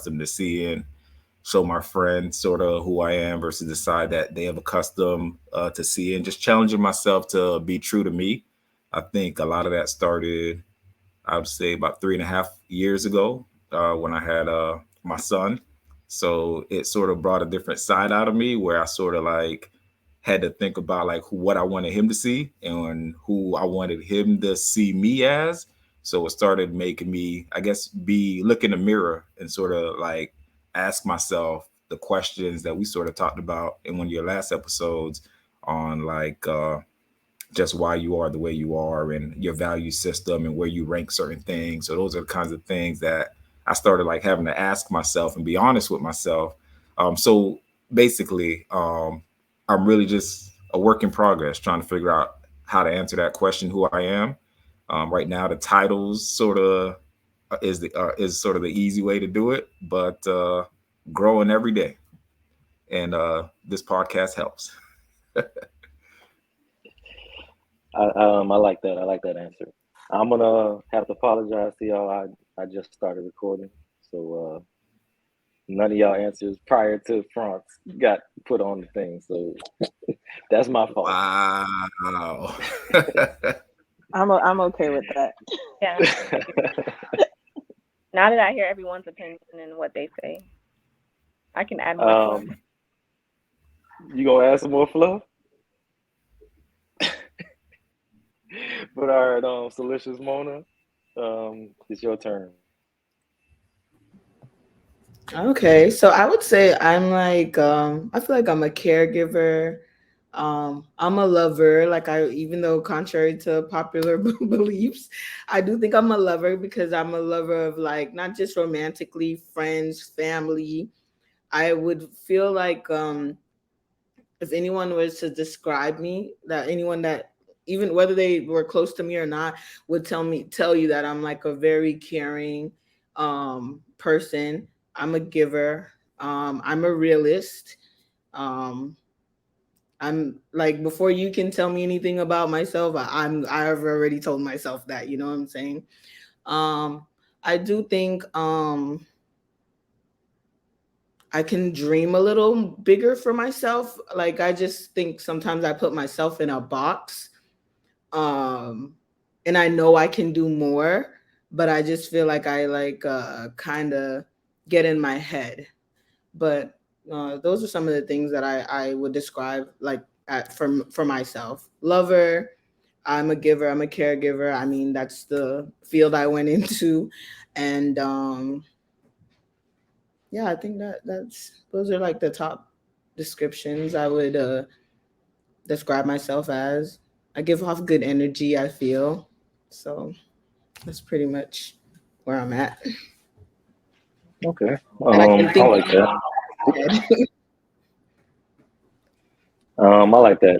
accustomed to seeing, show my friends sort of who I am versus the side that they have accustomed to seeing. Just challenging myself to be true to me. I think a lot of that started, I would say, about 3.5 years ago when I had my son. So it sort of brought a different side out of me where I sort of like had to think about like what I wanted him to see and who I wanted him to see me as. So it started making me, I guess, be look in the mirror and sort of like ask myself the questions that we sort of talked about in one of your last episodes on like just why you are the way you are and your value system and where you rank certain things. So those are the kinds of things that I started like having to ask myself and be honest with myself. So basically, I'm really just a work in progress trying to figure out how to answer that question, who I am. Right now, the titles sort of is sort of the easy way to do it, but growing every day, and this podcast helps. I like that. I like that answer. I'm gonna have to apologize to y'all. I just started recording, so none of y'all answers prior to fronts got put on the thing. So that's my fault. Wow. I'm okay with that. Yeah. Now that I hear everyone's opinion and what they say, I can add more fluff. You gonna add some more fluff? But all right, Salicious Mona, it's your turn. Okay, so I would say I'm like I feel like I'm a caregiver. I'm a lover. Like I, even though contrary to popular beliefs, I do think I'm a lover because I'm a lover of like not just romantically, friends, family. I would feel like if anyone was to describe me, that anyone that even whether they were close to me or not would tell you that I'm like a very caring person. I'm a giver. I'm a realist. Um, I'm like before you can tell me anything about myself, I've already told myself that, you know what I'm saying? Um, I do think I can dream a little bigger for myself. Like I just think sometimes I put myself in a box. Um and I know I can do more, but I just feel like I like kind of get in my head. But those are some of the things that I would describe like for myself. Lover, I'm a giver, I'm a caregiver. I mean, that's the field I went into. And yeah, I think that's those are like the top descriptions I would describe myself as. I give off good energy, I feel. So that's pretty much where I'm at. Okay, And I can I think like that. ahead. I like that.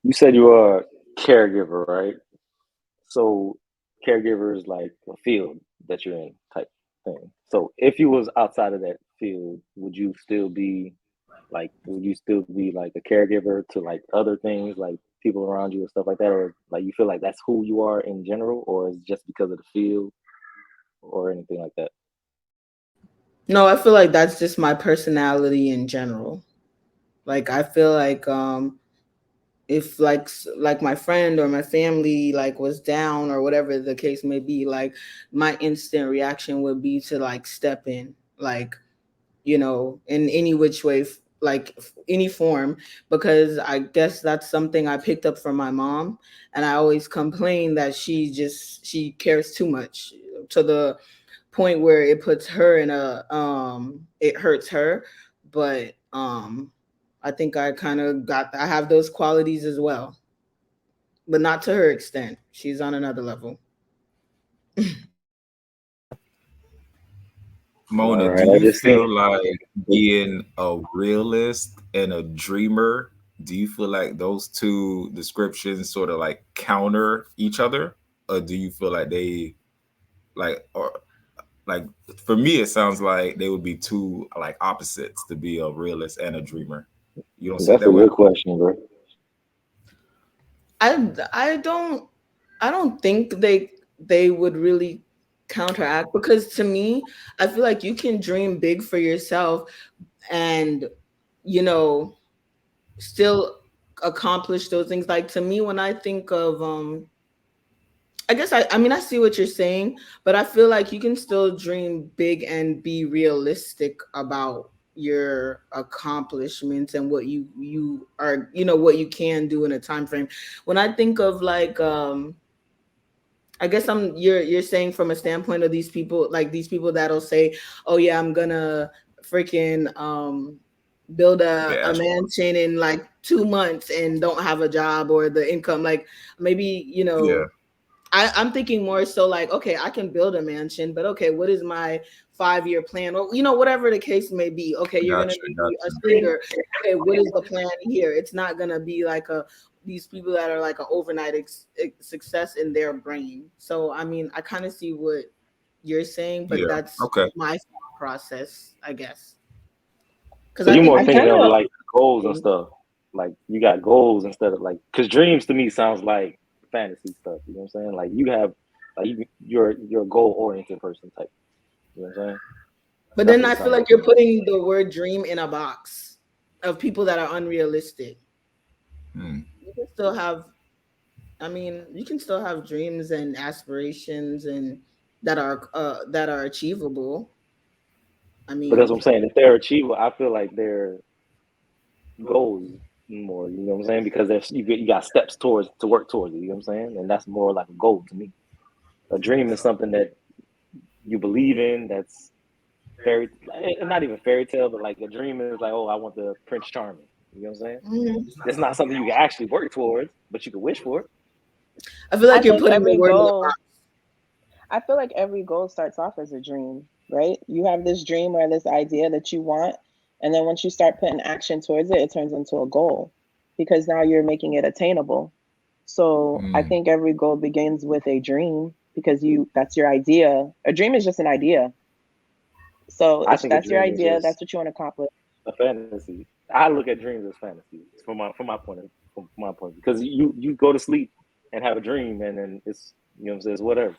You said you are a caregiver, right? So caregiver is like a field that you're in type thing. So if you was outside of that field, would you still be would you still be like a caregiver to like other things like people around you and stuff like that, or like you feel like that's who you are in general, or is it just because of the field or anything like that? No, I feel like that's just my personality in general. Like I feel like if like my friend or my family like was down or whatever the case may be, like my instant reaction would be to like step in, like you know, in any which way, like any form, because I guess that's something I picked up from my mom, and I always complain that she cares too much to the point where it puts her in a it hurts her, but I think I have those qualities as well, but not to her extent. She's on another level. Mona, All do right, I you just think feel like being a realist and a dreamer, do you feel like those two descriptions sort of like counter each other? Or do you feel like they or like for me it sounds like they would be two like opposites to be a realist and a dreamer. You don't see it that's a that way? good question, bro. I I don't I don't think they would really. counteract, because to me, I feel like you can dream big for yourself and, you know, still accomplish those things. Like to me, when I think of I guess I mean I see what you're saying, but I feel like you can still dream big and be realistic about your accomplishments and what you are, what you can do in a time frame. When I think of like I guess you're saying from a standpoint of these people, like these people that'll say, "Oh yeah, I'm gonna freaking build The a astro. mansion in like 2 months and don't have a job or the income." Like maybe, Yeah, I'm thinking more so like, okay, I can build a mansion, but okay, what is my 5-year plan? Or, whatever the case may be. Okay, you're got gonna you, got be a you. singer. Okay, what is the plan here? It's not gonna be like these people that are like an overnight success in their brain. So I mean, I kind of see what you're saying, but Yeah. that's Okay. my thought process, I guess. Because So I you're think more I we thinking kind of of like goals and think, stuff. Like you got goals instead of like, because dreams to me sounds like fantasy stuff. You know what I'm saying? Like you have, like you're a goal oriented person type. You know what I'm saying? but That's then what I it feel sounds like like to you're me. putting the word dream in a box of people that are unrealistic. Hmm. You can still have I mean, you can still have dreams and aspirations and that are achievable. I But that's what mean, I'm saying. If they're achievable, I feel like they're goals more. You know what I'm saying? Because there's you got steps towards to work towards it. You know what I'm saying? And that's more like a goal to me. A dream is something that you believe in. That's fairy, not even fairy tale, but like a dream is like, oh, I want the Prince Charming. You know what I'm saying? mhm. It's not something you can actually work towards, but you can wish for it. I feel I like you're think putting the every word in the goal box. I feel like every goal starts off as a dream, right? You have this dream or this idea that you want, and then once you start putting action towards it, it turns into a goal because now you're making it attainable. So I Mm. think every goal begins with a dream because you that's your idea. A dream is just an idea. So I if think a that's your dream is idea, just that's what you want to accomplish. a fantasy. I look at dreams as fantasy from my point because you go to sleep and have a dream and then it's you know what I'm saying it's whatever.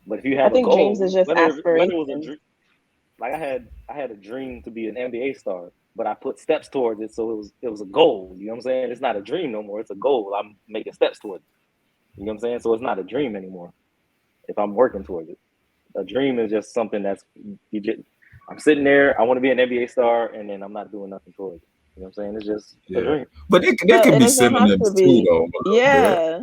But if you I have a think dreams is goal, just whether it was a aspirations. dream, like I had a dream to be an NBA star, but I put steps towards it, so it was a goal. You know what I'm saying? It's not a dream no more. It's a goal. I'm making steps towards it. You know what I'm saying? So it's not a dream anymore if I'm working towards it. A dream is just something that's you just. I'm sitting there. I want to be an NBA star, and then I'm not doing nothing towards it. You know what I'm saying? It's just a Yeah, dream. but they But could it be doesn't have to synonyms too, be. though, a little bit. Yeah.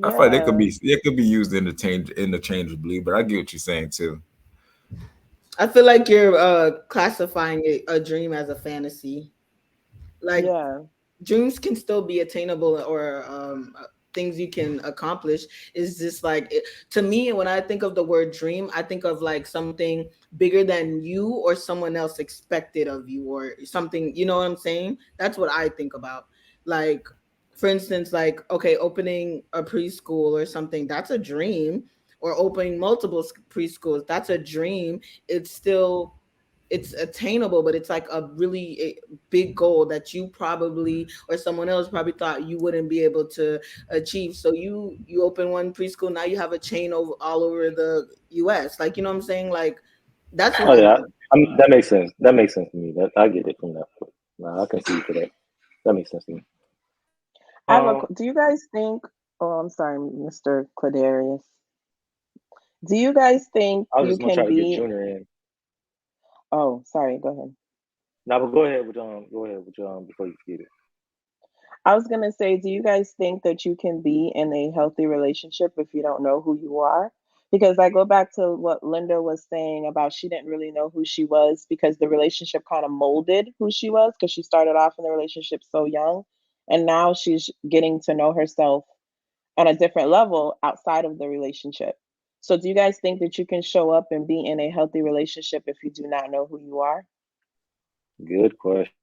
I feel like Yeah. they could be used interchangeably, but I get what you're saying too. I feel like you're classifying a dream as a fantasy. Like Yeah. dreams can still be attainable or things you can accomplish. Is just like to me, when I think of the word dream, I think of like something bigger than you or someone else expected of you or something, you know what I'm saying? That's what I think about. Like for instance, like okay, opening a preschool or something, that's a dream. Or opening multiple preschools, that's a dream. It's still it's attainable, but it's like a really big goal that you probably or someone else probably thought you wouldn't be able to achieve. So you open one preschool, now you have a chain over all over the US. Like, you know what I'm saying? Like that's what Oh I yeah, think. that makes sense. That makes sense to me. That I get it from that. Nah, I can see for that. That makes sense to me. I have a. Um, Do you guys think? Oh, I'm sorry, Mr. Cladarius. Do you guys think I was you just gonna can try to get be? Junior in. Oh, sorry. Go ahead. Now, but go ahead with before you forget it. I was gonna say, do you guys think that you can be in a healthy relationship if you don't know who you are? Because I go back to what Linda was saying about she didn't really know who she was because the relationship kind of molded who she was because she started off in the relationship so young, and now she's getting to know herself on a different level outside of the relationship. So, do you guys think that you can show up and be in a healthy relationship if you do not know who you are? Good question.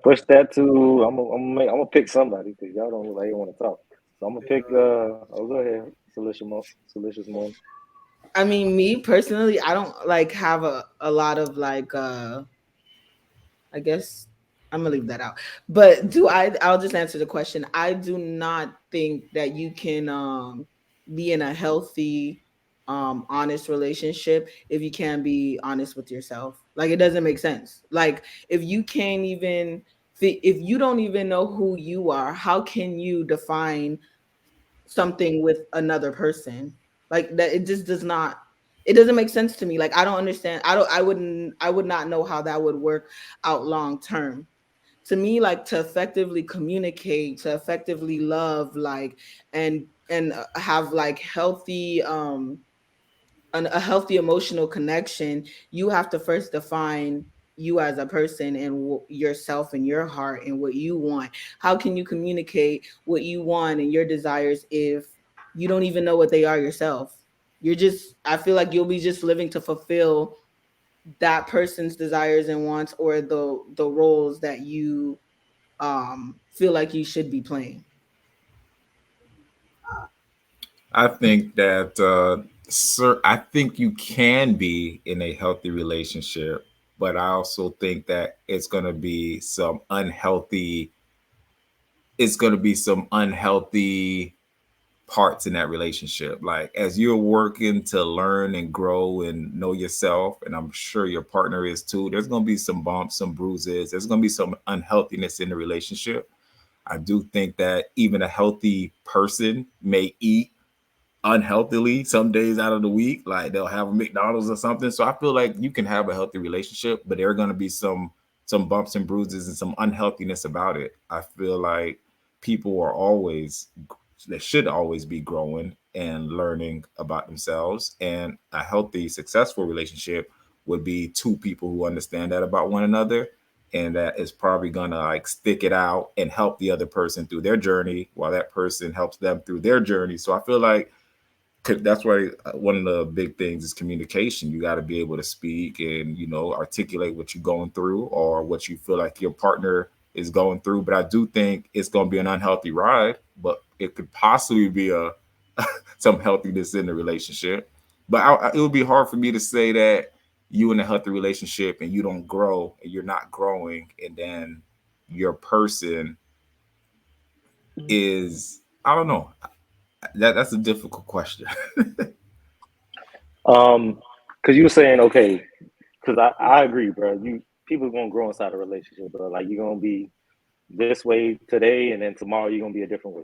Push that to. I'm gonna pick somebody because y'all don't look like you want to talk. So I'm gonna pick. Oh, go ahead, Salicious Moon. I mean, me personally, I don't like have a lot of like I guess I'm gonna leave that out. But do I? I'll just answer the question. I do not think that you can be in a healthy, honest relationship if you can't be honest with yourself. Like it doesn't make sense. Like if you can't even, if you don't even know who you are, how can you define something with another person? Like that, it just does not. It doesn't make sense to me. Like I don't understand. I don't. I wouldn't. I would not know how that would work out long term to me. Like to effectively communicate, to effectively love, like and have like healthy a healthy emotional connection, you have to first define you as a person and yourself and your heart and what you want. How can you communicate what you want and your desires if you don't even know what they are yourself? You're just, I feel like you'll be just living to fulfill that person's desires and wants, or the roles that you feel like you should be playing. I think that, sir, I think you can be in a healthy relationship, but I also think that it's going to be some unhealthy parts in that relationship. Like as you're working to learn and grow and know yourself, and I'm sure your partner is too, there's going to be some bumps, some bruises. There's going to be some unhealthiness in the relationship. I do think that even a healthy person may eat unhealthily some days out of the week. Like they'll have a McDonald's or something. So I feel like you can have a healthy relationship, but there are going to be some bumps and bruises and some unhealthiness about it. I feel like people are always they should always be growing and learning about themselves. And a healthy, successful relationship would be two people who understand that about one another, and that is probably gonna like stick it out and help the other person through their journey while that person helps them through their journey. So I feel like that's why one of the big things is communication. You got to be able to speak and articulate what you're going through or what you feel like your partner is going through. But I do think it's going to be an unhealthy ride, but it could possibly be a some healthiness in the relationship. But it would be hard for me to say that you in a healthy relationship and you don't grow and you're not growing, and then your person is, I don't know. That's a difficult question. Because you were saying, okay, because I agree, bro. People gonna grow inside a relationship, bro. Like you're gonna be this way today, and then tomorrow you're gonna be a different way.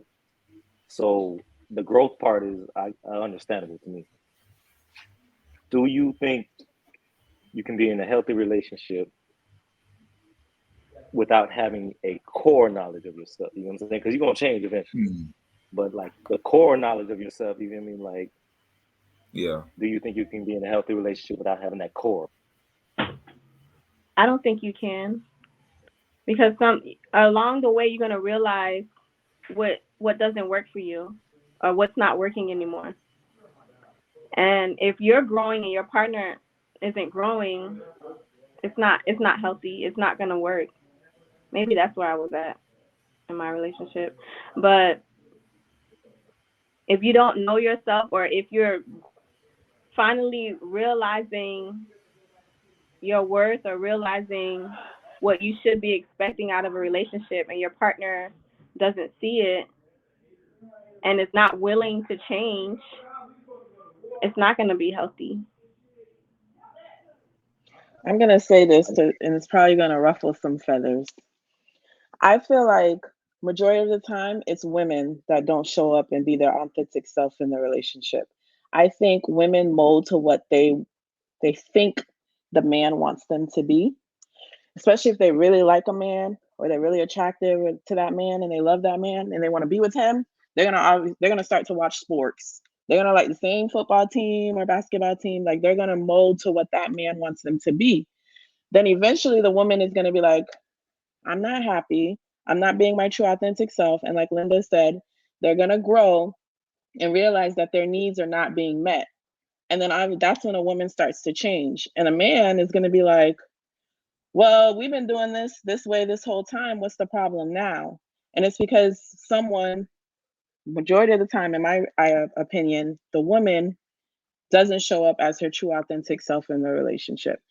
So the growth part is understandable to me. Do you think you can be in a healthy relationship without having a core knowledge of yourself? You know what I'm saying? Because you're gonna change eventually. Hmm. But like the core knowledge of yourself, you know what I mean? Like, Yeah. do you think you can be in a healthy relationship without having that core? I don't think you can, because some along the way you're gonna realize what doesn't work for you or what's not working anymore. And if you're growing and your partner isn't growing, it's not healthy. It's not gonna work. Maybe that's where I was at in my relationship. But if you don't know yourself, or if you're finally realizing your worth or realizing what you should be expecting out of a relationship, and your partner doesn't see it and is not willing to change, it's not going to be healthy. I'm gonna say this and it's probably gonna ruffle some feathers. I feel like majority of the time it's women that don't show up and be their authentic self in the relationship. I think women mold to what they think the man wants them to be, especially if they really like a man or they're really attractive to that man and they love that man and they want to be with him. They're gonna start to watch sports. They're gonna like the same football team or basketball team. Like they're gonna mold to what that man wants them to be. Then eventually the woman is gonna be like, I'm not happy. I'm not being my true authentic self. And like Linda said, they're gonna grow and realize that their needs are not being met. And then that's when a woman starts to change. And a man is gonna be like, well, we've been doing this way this whole time. What's the problem now? And it's because someone, majority of the time, in my opinion, the woman doesn't show up as her true authentic self in the relationship.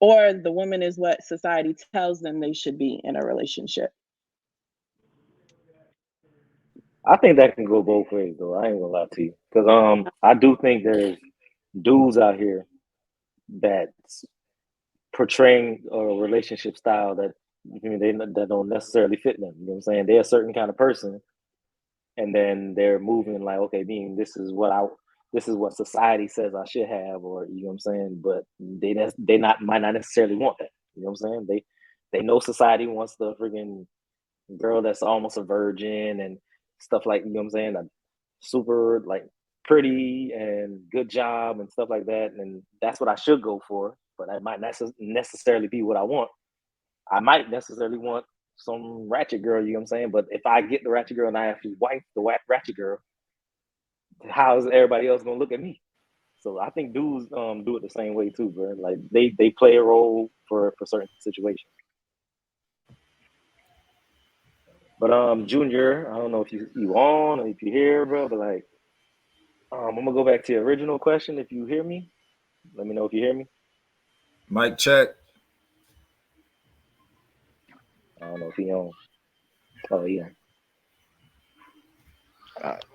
or the woman is what society tells them they should be in a relationship? I think that can go both ways, though. I ain't gonna lie to you, because I do think there's dudes out here that's portraying a relationship style that that don't necessarily fit them. You know what I'm saying? They're a certain kind of person, and then they're moving like, okay, being this is what society says I should have, or you know what I'm saying. But they not might not necessarily want that. You know what I'm saying? They know society wants the freaking girl that's almost a virgin and stuff like, you know what I'm saying, a super like pretty and good job and stuff like that, and that's what I should go for. But that might not necessarily be what I want. I might necessarily want some ratchet girl, you know what I'm saying? But if I get the ratchet girl and I actually wife the ratchet girl, how is everybody else gonna look at me? So I think dudes do it the same way too, bro. Like they play a role for certain situations. But Junior, I don't know if you on or if you here, bro. But like, I'm gonna go back to the original question. If you hear me, let me know if you hear me. Mic check. I don't know if he on. Oh yeah.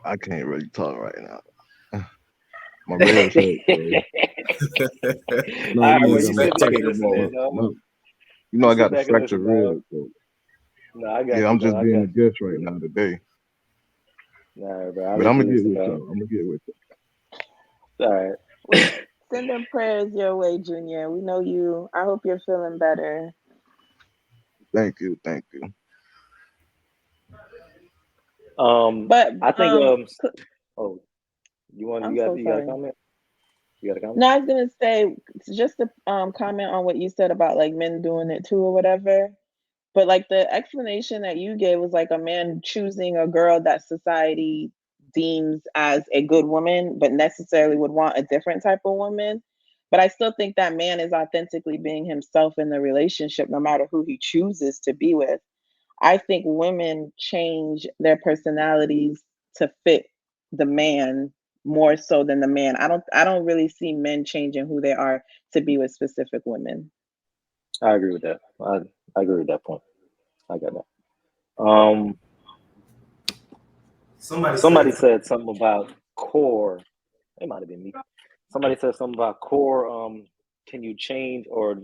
I can't really talk right now. My All ribs hurt, bro. No, right, you Be know a I well, got you my sit back and spectator fractured. listen mode. then, dog. No, You I sit got the back and fractured listen, dog. ribs. So No, I yeah, got you, I'm just dog. I being a got you. guest right now today. All right, bro. I'll But let I'm you gonna get listen, with dog. y'all. I'm gonna get with All right. We sending prayers your way, Junior. We know you. I hope you're feeling better. you. Thank you, thank you. But I think oh, I'm so you got a sorry. comment? You got a comment? No, I was gonna say just to comment on what you said about like men doing it too or whatever. But like the explanation that you gave was like a man choosing a girl that society deems as a good woman, but necessarily would want a different type of woman. But I still think that man is authentically being himself in the relationship, no matter who he chooses to be with. I think women change their personalities to fit the man more so than the man. I don't really see men changing who they are to be with specific women. I agree with that. I agree with that point. I got that. Somebody Somebody said said something about core. It might have been me. Somebody said something about core. Can you change or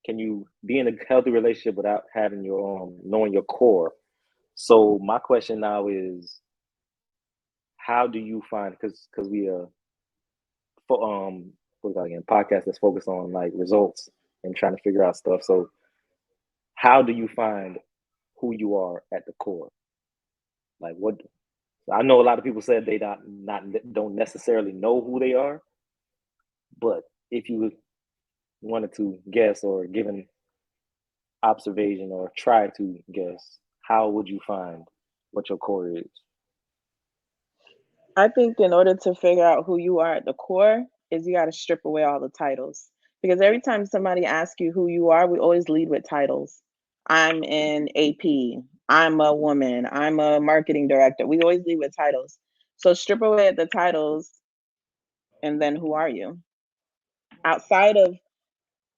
can you be in a healthy relationship without having your knowing your core? So my question now is, how do you find, because we what we call it again, podcast that's focused on like results and trying to figure out stuff. So how do you find who you are at the core? Like what, I know a lot of people said they not don't necessarily know who they are, but if you wanted to guess or give an observation or try to guess, how would you find what your core is? I think in order to figure out who you are at the core is you got to strip away all the titles. Because every time somebody asks you who you are, we always lead with titles. I'm an AP. I'm a woman. I'm a marketing director. We always lead with titles. So strip away the titles and then who are you? Outside of,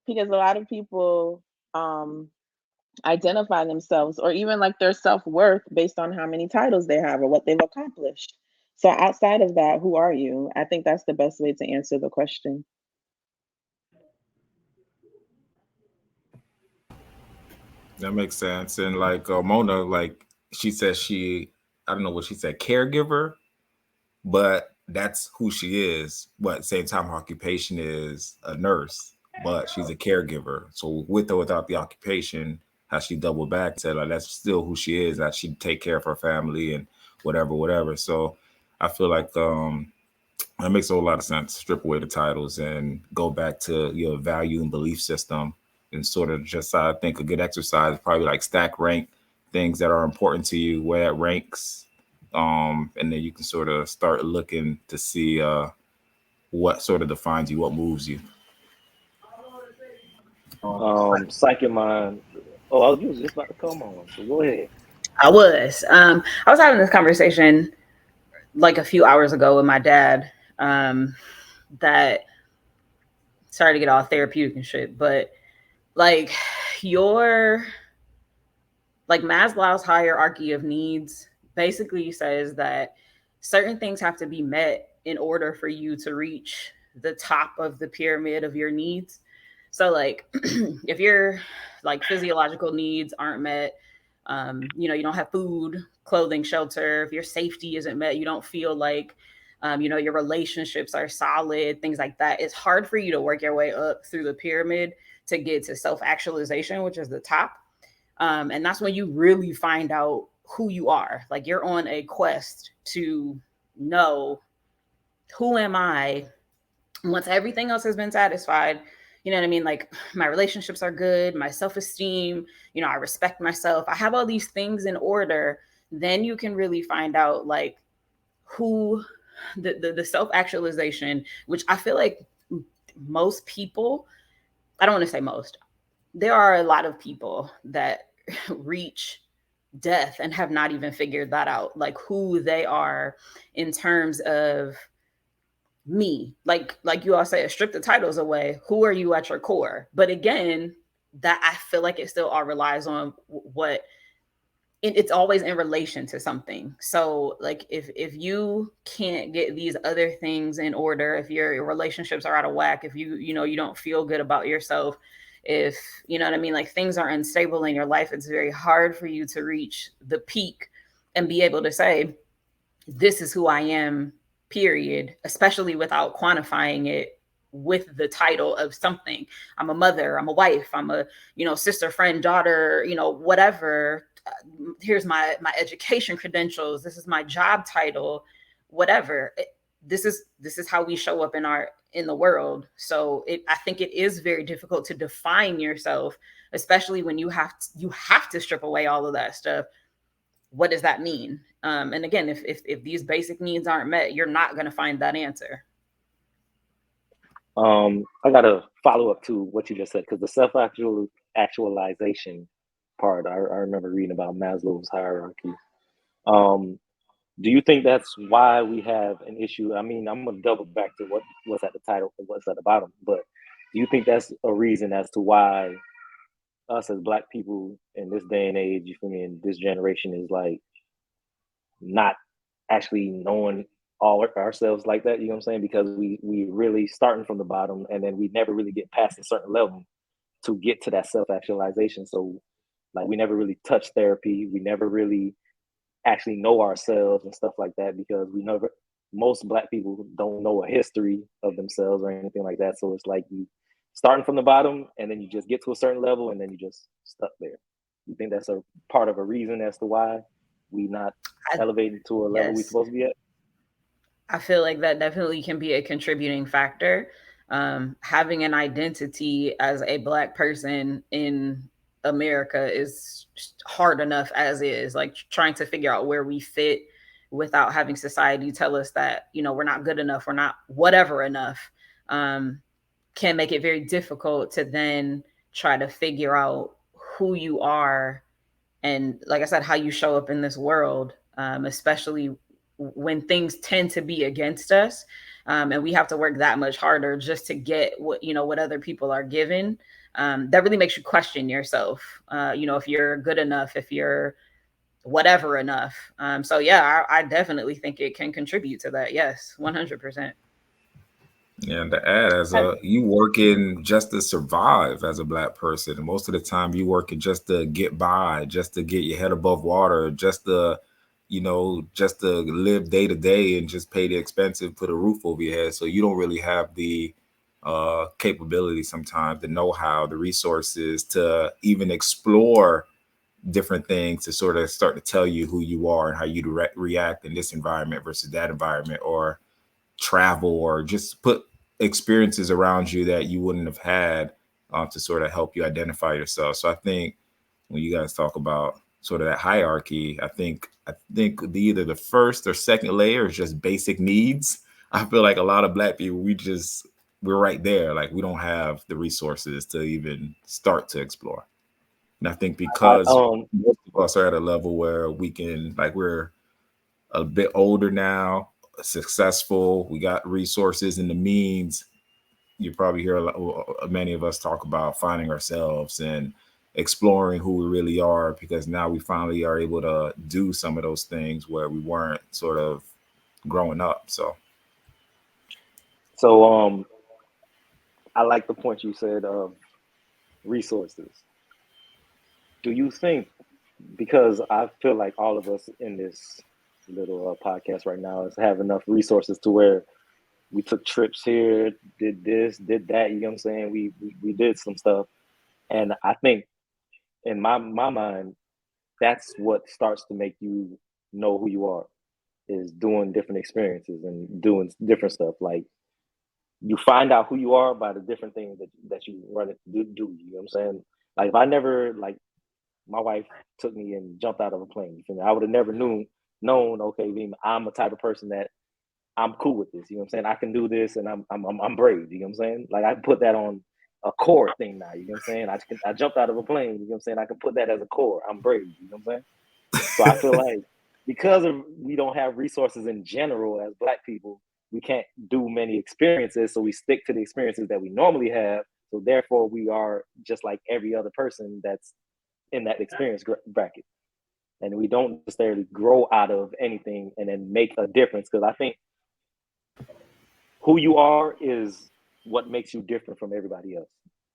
because a lot of people identify themselves or even like their self-worth based on how many titles they have or what they've accomplished. So outside of that, who are you? I think that's the best way to answer the question. that makes sense. And like Mona, like she said, I don't know what she said, caregiver, but that's who she is. But at the same time, her occupation is a nurse, but she's a caregiver. So with or without the occupation, how she doubled back and said like that's still who she is. That she take care of her family and whatever, whatever. So I feel like that makes a whole lot of sense. Strip away the titles and go back to your value and belief system, and sort of just I think a good exercise is probably like stack rank things that are important to you, where it ranks, and then you can sort of start looking to see what sort of defines you, what moves you. Psych your mind. Oh, you was just about to come on, so go ahead. I was. I was having this conversation like a few hours ago with my dad. That sorry to get all therapeutic and shit, but like your like Maslow's hierarchy of needs basically says that certain things have to be met in order for you to reach the top of the pyramid of your needs. So like if your like physiological needs aren't met, you don't have food, clothing, shelter, if your safety isn't met, you don't feel like your relationships are solid, things like that. It's hard for you to work your way up through the pyramid to get to self-actualization, which is the top. And that's when you really find out who you are. Like you're on a quest to know, who am I once everything else has been satisfied. You know what I mean? Like my relationships are good, my self-esteem, I respect myself, I have all these things in order. Then you can really find out like who the self-actualization, which I feel like most people, I don't want to say most, there are a lot of people that reach death and have not even figured that out, like who they are in terms of me. Like you all say, strip the titles away, who are you at your core? But again, that I feel like it still all relies on what it's always in relation to something. So like if you can't get these other things in order, if your relationships are out of whack, if you don't feel good about yourself, if you know what I mean, like things are unstable in your life, it's very hard for you to reach the peak and be able to say, this is who I am, period, especially without quantifying it with the title of something. I'm a mother, I'm a wife, I'm a, sister, friend, daughter, whatever. Here's my education credentials, this is my job title, whatever. This is how we show up in the world. So I think it is very difficult to define yourself, especially when you have to strip away all of that stuff. What does that mean? And again, if these basic needs aren't met, you're not going to find that answer. I got to follow up to what you just said because the self-actualization part, I remember reading about Maslow's hierarchy. Um, do you think that's why we have an issue? I mean, I'm gonna double back to what's at the title and what's at the bottom, but do you think that's a reason as to why us as Black people in this day and age, you feel me, in this generation is like not actually knowing all ourselves like that? You know what I'm saying? Because we really starting from the bottom, and then we never really get past a certain level to get to that self actualization. So like we never really touch therapy. We never really actually know ourselves and stuff like that because we never, most Black people don't know a history of themselves or anything like that. So it's like you starting from the bottom and then you just get to a certain level and then you just stuck there. You think that's a part of a reason as to why we not I, elevated to a level we yes, supposed to be at? I feel like that definitely can be a contributing factor. Having an identity as a Black person in America is hard enough as is. Like trying to figure out where we fit without having society tell us that we're not good enough, we're not whatever enough, um, can make it very difficult to then try to figure out who you are and, like I said, how you show up in this world, especially when things tend to be against us, and we have to work that much harder just to get what other people are given. That really makes you question yourself. If you're good enough, if you're whatever enough. So yeah, I definitely think it can contribute to that. Yes, 100%. Yeah, and to add, as Have, a you working just to survive as a Black person, and most of the time you working just to get by, just to get your head above water, just to live day to day and just pay the expensive, put a roof over your head. So you don't really have the capability sometimes, the know-how, the resources to even explore different things to sort of start to tell you who you are and how you react in this environment versus that environment, or travel, or just put experiences around you that you wouldn't have had to sort of help you identify yourself. So I think when you guys talk about sort of that hierarchy, I think either the first or second layer is just basic needs. I feel like a lot of Black people, we're right there. Like we don't have the resources to even start to explore. And I think I because most of us are at a level where we're a bit older now, successful, we got resources and the means, you probably hear many of us talk about finding ourselves and exploring who we really are, because now we finally are able to do some of those things where we weren't sort of growing up. So So I like the point you said of resources. Do you think, because I feel like all of us in this little podcast right now is have enough resources to where we took trips here, did this, did that, you know what I'm saying? We did some stuff. And I think in my mind, that's what starts to make you know who you are, is doing different experiences and doing different stuff. Like you find out who you are by the different things that you run it do. You know what I'm saying? Like if I never like my wife took me and jumped out of a plane, you feel me? I would have never known. Okay, Vima, I'm a type of person that I'm cool with this. You know what I'm saying? I can do this, and I'm brave. You know what I'm saying? Like I put that on a core thing now. You know what I'm saying? I jumped out of a plane. You know what I'm saying? I can put that as a core. I'm brave. You know what I'm saying? So I feel like because of we don't have resources in general as Black people, we can't do many experiences. So we stick to the experiences that we normally have. So therefore, we are just like every other person that's in that experience bracket, and we don't necessarily grow out of anything and then make a difference. Because I think who you are is what makes you different from everybody else.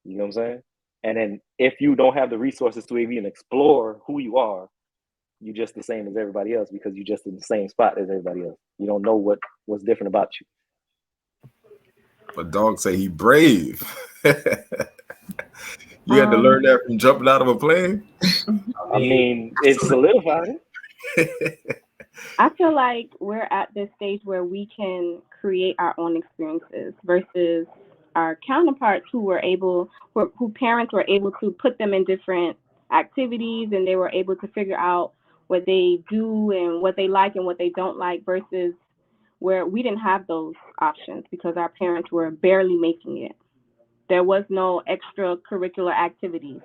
You know what I'm saying? And then if you don't have the resources to even explore who you are, you're just the same as everybody else because you're just in the same spot as everybody else. You don't know what's different about you. but dog say he brave. You had to learn Um, that from jumping out of a plane. I I mean, mean, it's solidified. I feel like we're at this stage where we can create our own experiences versus our counterparts who were able, who parents were able to put them in different activities and they were able to figure out what they do and what they like and what they don't like versus where we didn't have those options because our parents were barely making it. There was no extracurricular activities.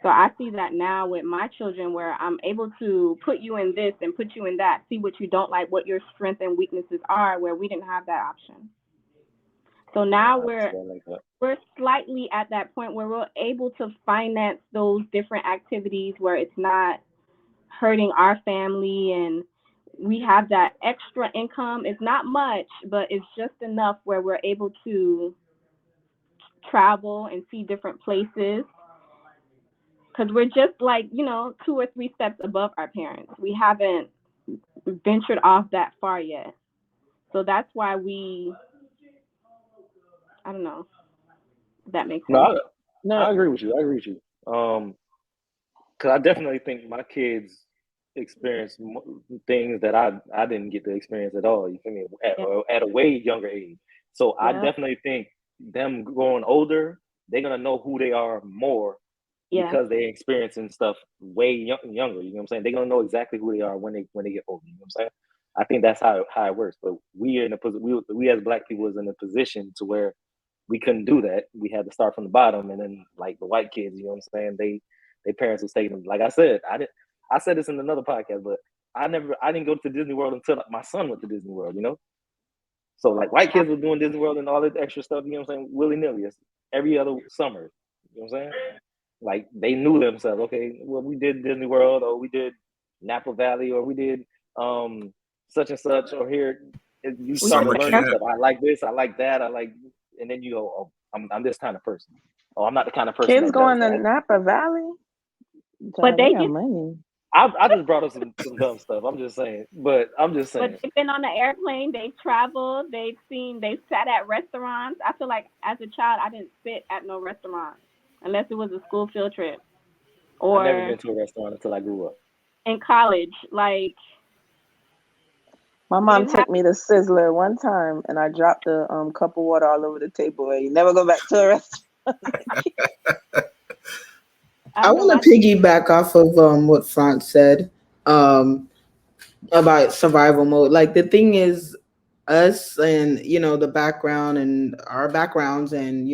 So I see that now with my children where I'm able to put you in this and put you in that, see what you don't like, what your strengths and weaknesses are, where we didn't have that option. So now I we're feel like that. we're slightly at that point where we're able to finance those different activities where it's not hurting our family and we have that extra income. It's not much, but it's just enough where we're able to travel and see different places because we're just like, two or three steps above our parents. We haven't ventured off that far yet. So that's why I don't know if that makes No, sense. I No, agree with you. I agree with you. Because I definitely think my kids experience things that I didn't get to experience at all. You feel me? Yeah. At a way younger age. So I Yeah. definitely think them growing older, they're gonna know who they are more Yes. because they're experiencing stuff way younger. You know what I'm saying? They're gonna know exactly who they are when they get older. You know what I'm saying? I think that's how it works. But we are in a we as Black people is in a position to where we couldn't do that. We had to start from the bottom, and then like the white kids, you know what I'm saying? Their parents was taking them. Like I said, I said this in another podcast, but I didn't go to Disney World until my son went to Disney World. You know, so like white kids were doing Disney World and all this extra stuff. You know what I'm saying? Willy nilly, every other summer. You know what I'm saying? Like they knew themselves. Okay, well we did Disney World, or we did Napa Valley, or we did such and such, or here. You We start had to summer the learn best. camp. yourself. I like this. I like that. I like, and then you go, oh, I'm this kind of person. Oh, I'm not the kind of person kids that does going to that. Napa Valley. But Child, they they got get money. I just brought up some dumb stuff. I'm just saying, but I'm just but saying. they've been on the airplane, they've traveled, they've sat at restaurants. I feel like as a child I didn't sit at no restaurant unless it was a school field trip I never or been to a restaurant until I grew up. in college. Like My we mom didn't have took me to Sizzler one time, and I dropped the cup of water all over the table. And you never go back to a restaurant. I I don't know want my to piggyback off of what Franz said um, about survival mode. Like the thing is, us and the background and our backgrounds and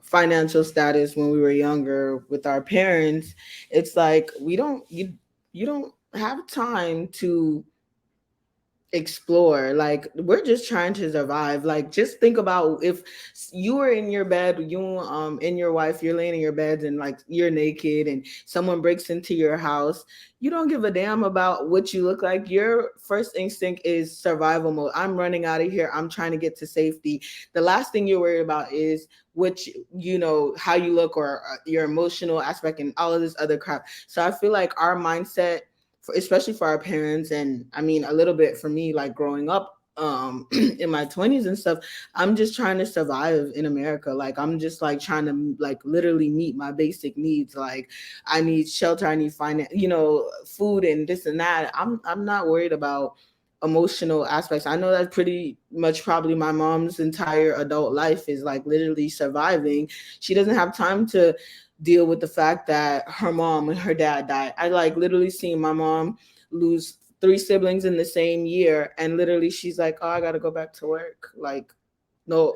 financial status when we were younger with our parents. It's like we don't you don't have time to explore. Like, we're just trying to survive. Like, just think about if you were in your bed, you and your wife, you're laying in your bed and like you're naked and someone breaks into your house. You don't give a damn about what you look like. Your first instinct is survival mode. I'm running out of here. I'm trying to get to safety. The last thing you're worried about is which, how you look, or your emotional aspect and all of this other crap. So I feel like our mindset, especially for our parents, and I mean a little bit for me, like growing up in my 20s and stuff, I'm just trying to survive in America. Like, I'm just like trying to like literally meet my basic needs. Like, I need shelter, I need finance, food and this and that. I'm not worried about emotional aspects. I know that's pretty much probably my mom's entire adult life is like literally surviving. She doesn't have time to deal with the fact that her mom and her dad died. I like literally seen my mom lose three siblings in the same year, and literally she's like, "Oh, I got to go back to work." Like, no,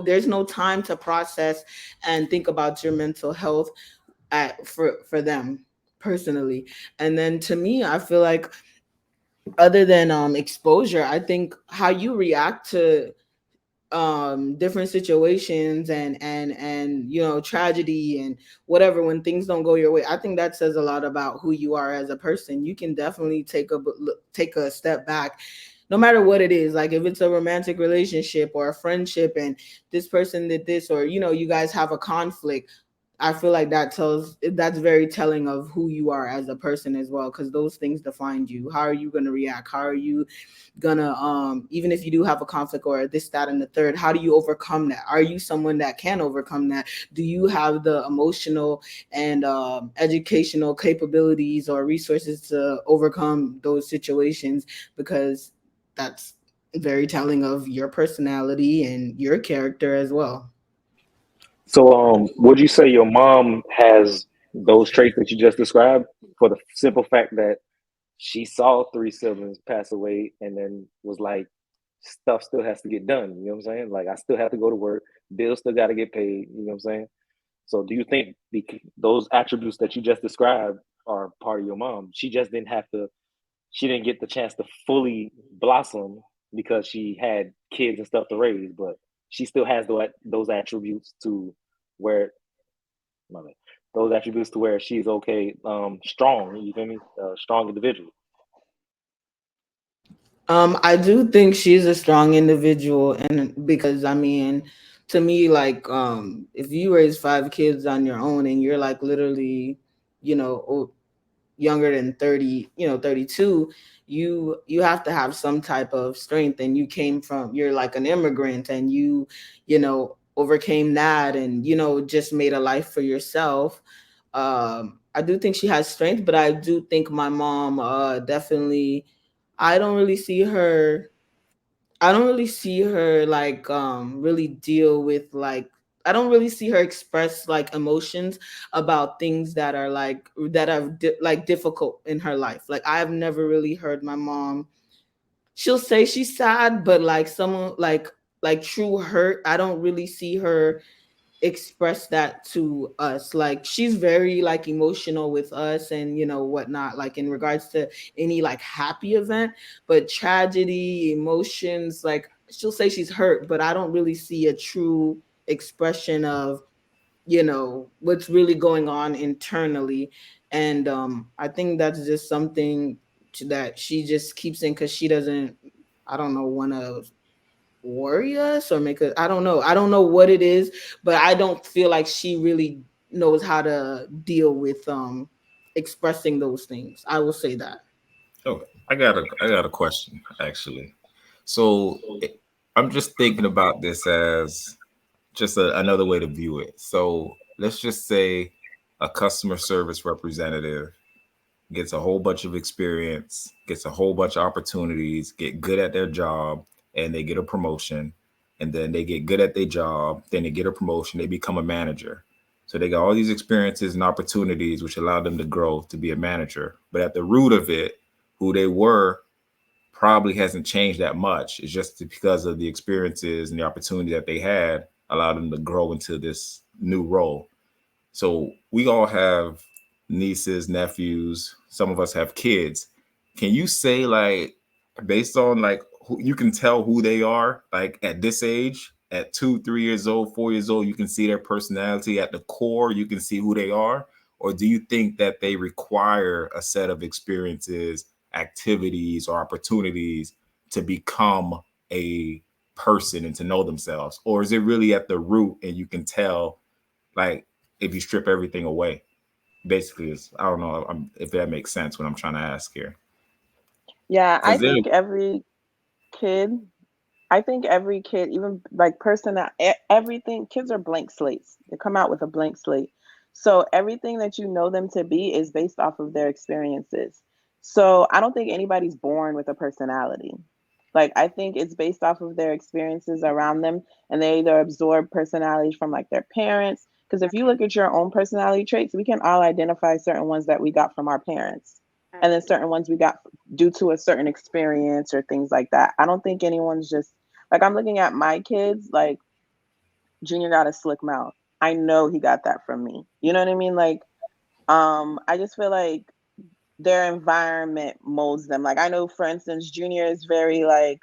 there's no time to process and think about your mental health for them personally. And then to me, I feel like other than exposure, I think how you react to different situations and tragedy and whatever, when things don't go your way, I think that says a lot about who you are as a person. You can definitely take a step back, no matter what it is. Like, if it's a romantic relationship or a friendship and this person did this, or you guys have a conflict, I feel like that's very telling of who you are as a person as well, because those things define you. How are you going to react? How are you gonna, even if you do have a conflict or this, that, and the third, how do you overcome that? Are you someone that can overcome that? Do you have the emotional and educational capabilities or resources to overcome those situations? Because that's very telling of your personality and your character as well. So, would you say your mom has those traits that you just described for the simple fact that she saw three siblings pass away and then was like, stuff still has to get done. You know what I'm saying? Like, I still have to go to work. Bills still got to get paid. You know what I'm saying? So, do you think those attributes that you just described are part of your mom? She just didn't have to, she didn't get the chance to fully blossom because she had kids and stuff to raise, but she still has those attributes to where, my bad, those attributes to where she's okay, strong. You feel me? Strong individual. I do think she's a strong individual, and because I mean, to me, like, if you raise five kids on your own and you're like literally, younger than 30, 32, you have to have some type of strength, and you're like an immigrant, and overcame that, and just made a life for yourself. I do think she has strength, but I do think my mom definitely, I don't really see her I don't really see her like really deal with like, I don't really see her express like emotions about things that are like difficult in her life. Like, I've never really heard my mom, she'll say she's sad, but like someone like true hurt, I don't really see her express that to us. Like, she's very like emotional with us and whatnot, like in regards to any like happy event, but tragedy, emotions, like she'll say she's hurt, but I don't really see a true expression of what's really going on internally. And I think that's just something that she just keeps in, because she doesn't, I don't know, want to worry us or make us, I don't know what it is, but I don't feel like she really knows how to deal with expressing those things. I will say that. Oh, I got a question actually. So I'm just thinking about this as just another way to view it. So let's just say a customer service representative gets a whole bunch of experience, gets a whole bunch of opportunities, get good at their job, and they get a promotion. And then they get good at their job, then they get a promotion, they become a manager. So they got all these experiences and opportunities which allow them to grow to be a manager. But at the root of it, who they were probably hasn't changed that much. It's just because of the experiences and the opportunity that they had allowed them to grow into this new role. So we all have nieces, nephews. Some of us have kids. Can you say like based on like who you can tell who they are, like at this age, at 2 3 years old, 4 years old, you can see their personality at the core, you can see who they are? Or do you think that they require a set of experiences, activities, or opportunities to become a person and to know themselves? Or is it really at the root and you can tell, like, if you strip everything away? Basically, is, I don't know if that makes sense what I'm trying to ask here. Yeah, Because then, kid I think every kid, even like everything, kids are blank slates. They come out with a blank slate. So everything that you know them to be is based off of their experiences. So I don't think anybody's born with a personality. Like I think it's based off of their experiences around them, and they either absorb personalities from like their parents. Because if you look at your own personality traits, we can all identify certain ones that we got from our parents, and then certain ones we got due to a certain experience or things like that. I don't think anyone's just like, I'm looking at my kids, like Junior got a slick mouth. I know he got that from me. You know what I mean? Like, I just feel like their environment molds them. Like I know, for instance, Junior is very like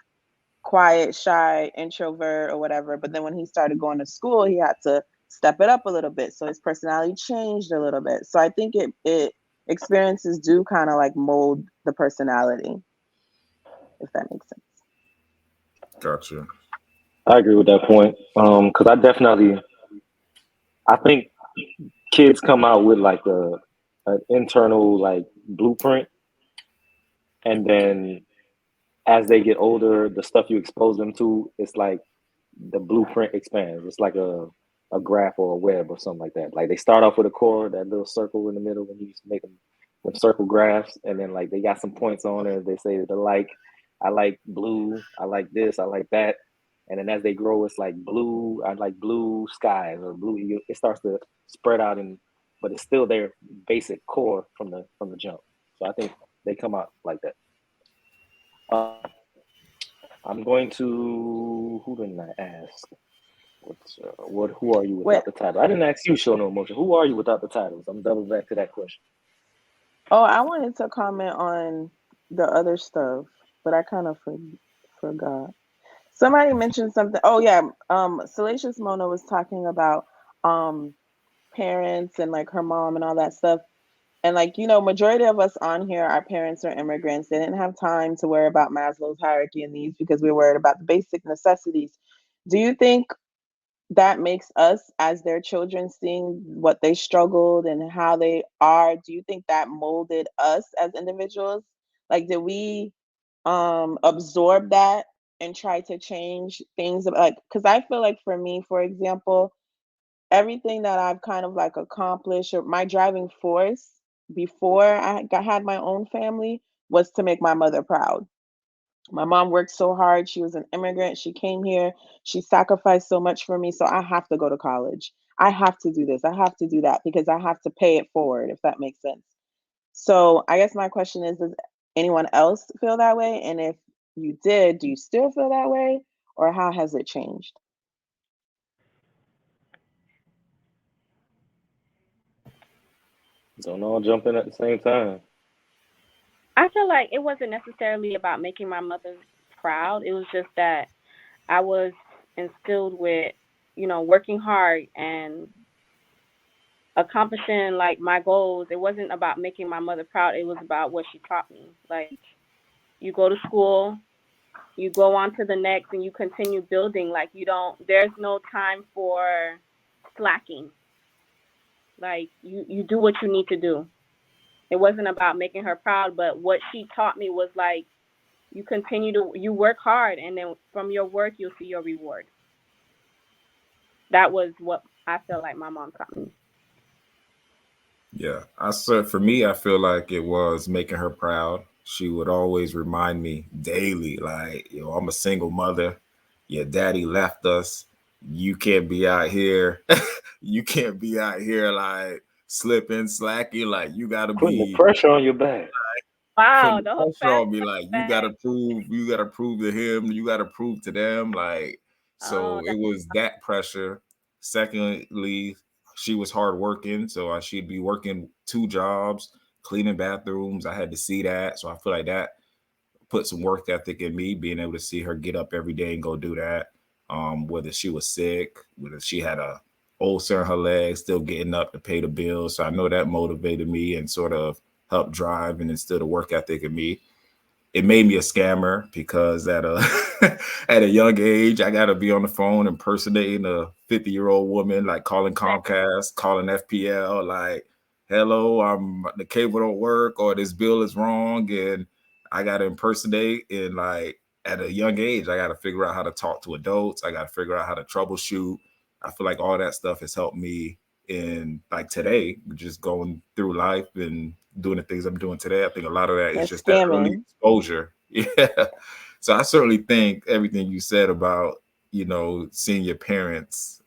quiet, shy, introvert or whatever. But then when he started going to school, he had to step it up a little bit. So his personality changed a little bit. So I think it experiences do kind of like mold the personality, if that makes sense. gotcha. I agree with that point. Because I think kids come out with like an internal like blueprint, and then as they get older, the stuff you expose them to, it's like the blueprint expands. It's like a graph or a web or something like that. Like they start off with a core, that little circle in the middle when you used to make them circle graphs, and then like they got some points on it. They say the like, I like blue, I like this, I like that, and then as they grow, it's like blue, I like blue skies or blue. It starts to spread out, and but it's still their basic core from the jump. So I think they come out like that. I'm going to. Who didn't I ask? What? Who are you Wait, without the title? I didn't ask you. Show no emotion. Who are you without the titles? I'm double back to that question. oh, I wanted to comment on the other stuff, but I kind of forgot. Somebody mentioned something. Oh yeah, Salacious Mona was talking about um parents and like her mom and all that stuff. And like, majority of us on here, our parents are immigrants. They didn't have time to worry about Maslow's hierarchy of needs because we were worried about the basic necessities. Do you think that makes us as their children, seeing what they struggled and how they are, do you think that molded us as individuals? Like did we absorb that and try to change things, like, because I feel like for me, for example, everything that I've kind of like accomplished, or my driving force before had my own family, was to make my mother proud. My mom worked so hard. She was an immigrant. She came here. She sacrificed so much for me. So I have to go to college. I have to do this. I have to do that because I have to pay it forward, if that makes sense. So I guess my question is, does anyone else feel that way? And if you did, do you still feel that way? Or how has it changed? Don't all jump in at the same time. I feel like it wasn't necessarily about making my mother proud. It was just that I was instilled with, working hard and accomplishing like my goals. It wasn't about making my mother proud. It was about what she taught me. Like you go to school, you go on to the next, and you continue building. Like you don't. There's no time for slacking. Like you do what you need to do. It wasn't about making her proud, but what she taught me was like you work hard, and then from your work you'll see your reward. That was what I feel like my mom taught me. Yeah, I said for me, I feel like it was making her proud. She would always remind me daily, like, I'm a single mother. Your daddy left us. You can't be out here. You can't be out here like slipping, slacking. Like you gotta Putting the be pressure on your back. Wow, putting the whole pressure bag on me. Like bag. you gotta prove to him, you gotta prove to them. Like, Oh, so it that. was that pressure. Secondly, she was hardworking, so she'd be working 2 jobs, cleaning bathrooms. I had to see that, so I feel like that put some work ethic in me, being able to see her get up every day and go do that. Whether she was sick, whether she had a ulcer in her leg, still getting up to pay the bills. So I know that motivated me and sort of helped drive and instill the work ethic in me. It made me a scammer because at a at a young age, I got to be on the phone impersonating a 50-year-old woman, like calling Comcast, calling FPL, like, "Hello, the cable don't work or this bill is wrong," and I got to impersonate. And like at a young age, I got to figure out how to talk to adults. I got to figure out how to troubleshoot. I feel like all that stuff has helped me in like today, just going through life and doing the things I'm doing today. I think a lot of that is That's just that early scamming. exposure. Yeah. So I certainly think everything you said about, seeing your parents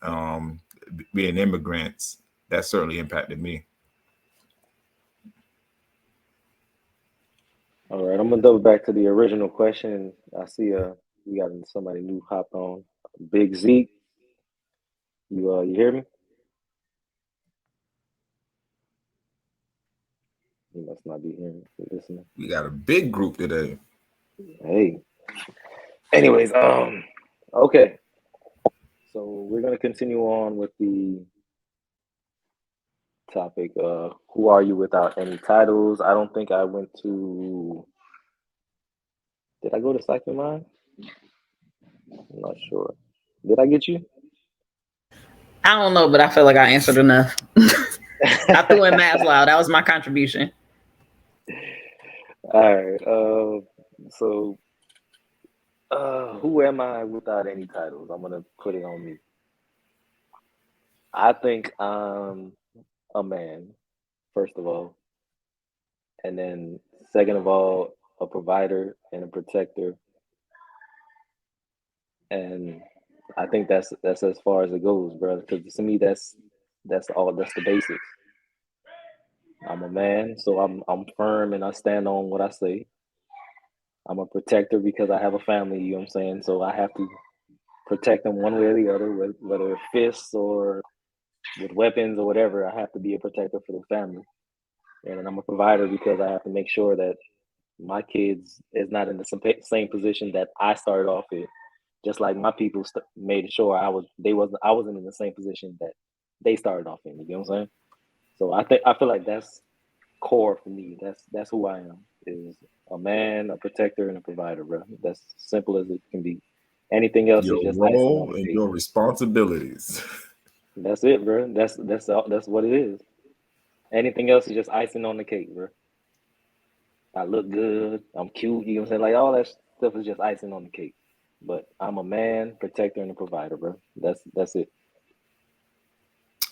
being immigrants, that certainly impacted me. All right, I'm gonna double back to the original question. I see we got somebody new hopped on. Big Zeke, you hear me? You must not be hearing listening. We got a big group today. Hey. Anyways, okay. So we're gonna continue on with the topic. Who are you without any titles? I don't think I went to. Did I go to Cypher Mind? I'm not sure. Did I get you? I don't know, but I feel like I answered enough. I threw in Maslow. That was my contribution. All right. So, who am I without any titles? I'm gonna put it on me. I think I'm a man, first of all, and then second of all, a provider and a protector, and I think that's as far as it goes, bro. Because to me, that's all. That's the basics. I'm a man, so I'm firm and I stand on what I say. I'm a protector because I have a family. You know what I'm saying? So I have to protect them one way or the other, whether it's fists or with weapons or whatever. I have to be a protector for the family, and I'm a provider because I have to make sure that my kids is not in the same position that I started off in. Just like my people made sure I wasn't in the same position that they started off in. You know what I'm saying? So I feel like that's core for me. That's who I am. Is a man, a protector, and a provider, bro. That's simple as it can be. Anything else is Your just icing on role the and cake. your responsibilities. That's it, bro. That's what it is. Anything else is just icing on the cake, bro. I look good. I'm cute. You know what I'm saying? Like all that stuff is just icing on the cake. But I'm a man, protector, and a provider, bro. That's it.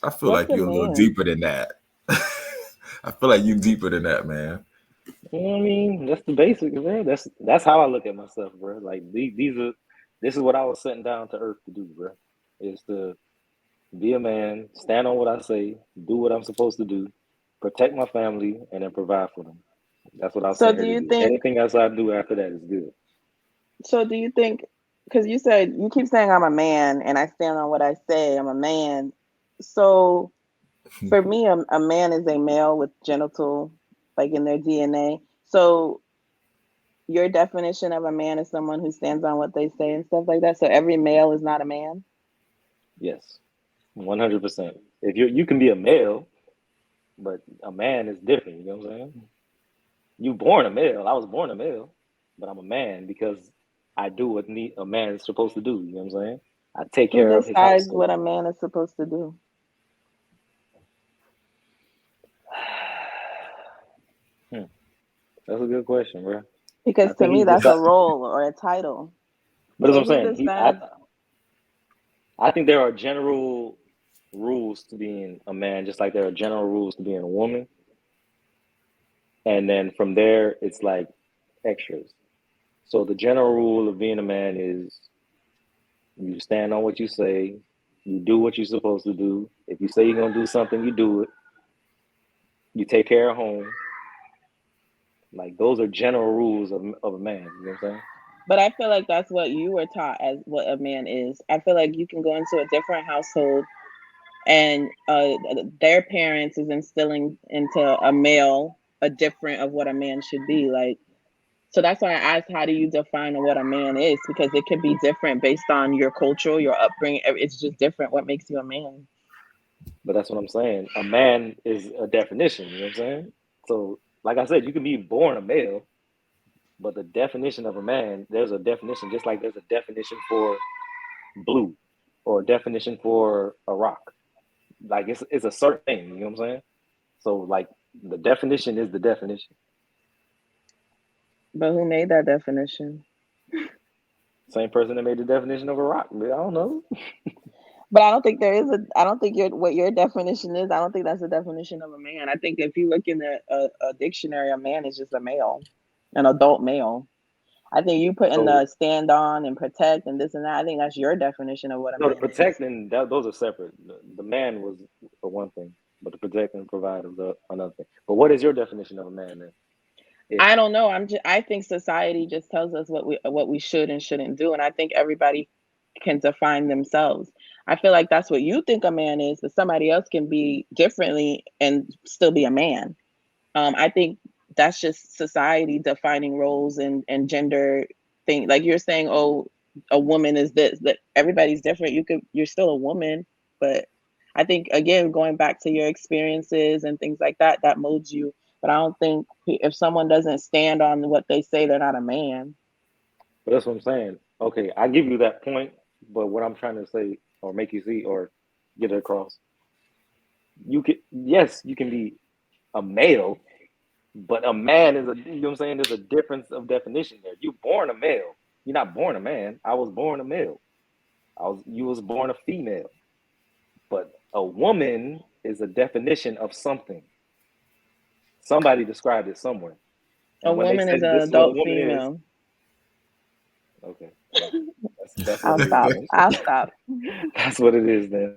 I feel What's like a you're a little man? deeper than that. I feel like you deeper than that, man. You know what I mean? That's the basics, bro. That's how I look at myself, bro. Like these are this is what I was sent down to earth to do, bro. Is to be a man, stand on what I say, do what I'm supposed to do, protect my family, and then provide for them. That's what I was So sent do here to you do. think Anything else I do after that is good. so do you think because you said you keep saying I'm a man and I stand on what I say, I'm a man. So for me, a man is a male with genital like in their DNA. So your definition of a man is someone who stands on what they say and stuff like that. So every male is not a man. Yes, 100%. If you can be a male, but a man is different. You know what I'm saying? You born a male. I was born a male, but I'm a man because I do what a man is supposed to do. You know what I'm saying? I take Who care of his decides household. what a man is supposed to do? Hmm, that's a good question, bro. I Because to think me, he that's a decides. role or a title. But as So I'm who saying, decides? I think there are general rules to being a man, just like there are general rules to being a woman. And then from there, it's like extras. So the general rule of being a man is you stand on what you say, you do what you're supposed to do. If you say you're gonna do something, you do it. You take care of home. Like those are general rules of a man. You know what I'm saying? But I feel like that's what you were taught as what a man is. I feel like you can go into a different household and their parents is instilling into a male a different of what a man should be. Like So that's why I asked, how do you define what a man is? Because it could be different based on your culture, your upbringing. It's just different. What makes you a man? But that's what I'm saying. A man is a definition. You know what I'm saying? So, like I said, you can be born a male, but the definition of a man, there's a definition, just like there's a definition for blue or a definition for a rock. Like it's a certain thing. You know what I'm saying? So, like the definition is the definition. But who made that definition? Same person that made the definition of a rock. I don't know. But I don't think there is a. I don't think what your definition is. I don't think that's the definition of a man. I think if you look in a dictionary, a man is just a male, an adult male. I think you put in So, the stand on and protect and this and that. I think that's your definition of what a no, the man is. protecting those are separate. The man was for one thing, but the protect and provide was another thing. But what is your definition of a man then? I don't know. I think society just tells us what we should and shouldn't do, and I think everybody can define themselves. I feel like that's what you think a man is, but somebody else can be differently and still be a man. I think that's just society defining roles and gender thing. Like you're saying, oh, a woman is this. That everybody's different. You're still a woman, but I think again going back to your experiences and things like that, that molds you. But I don't think if someone doesn't stand on what they say, they're not a man. But that's what I'm saying. Okay, I give you that point, but what I'm trying to say or make you see or get it across, you can yes, you can be a male, but a man is a you know what I'm saying. There's a difference of definition there. You're born a male. You're not born a man. I was born a male. You was born a female. But a woman is a definition of something. Somebody described it somewhere. A And when they woman is said an this is what a adult woman is, female. okay, well, that's what it is Stop. then. I'll stop. That's what it is then.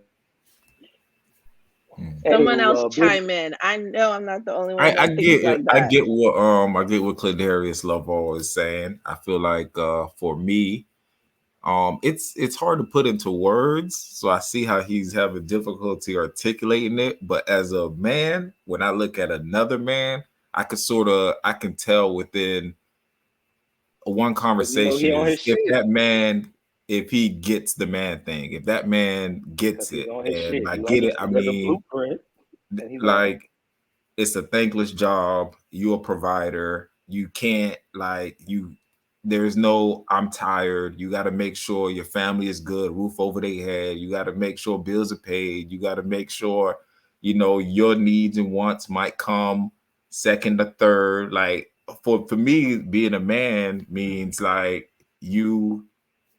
Hmm. Someone Anywho, else Blizzy, chime in. I know I'm not the only I, one I that thinks get like I that. get what Cladarius Lovell is saying. I feel like for me, it's hard to put into words, so I see how he's having difficulty articulating it. But as a man, when I look at another man, I can tell within one because you know conversation he on his is if shit. that man, if he gets the man thing, if that man Because gets he's it. on his And shit. by You get it, I understand? There's a mean blueprint, and he's on it. like it's a thankless job. You're a provider. You can't there's no I'm tired. You got to make sure your family is good, roof over their head. You got to make sure bills are paid. You got to make sure, your needs and wants might come second or third. Like for me, being a man means like you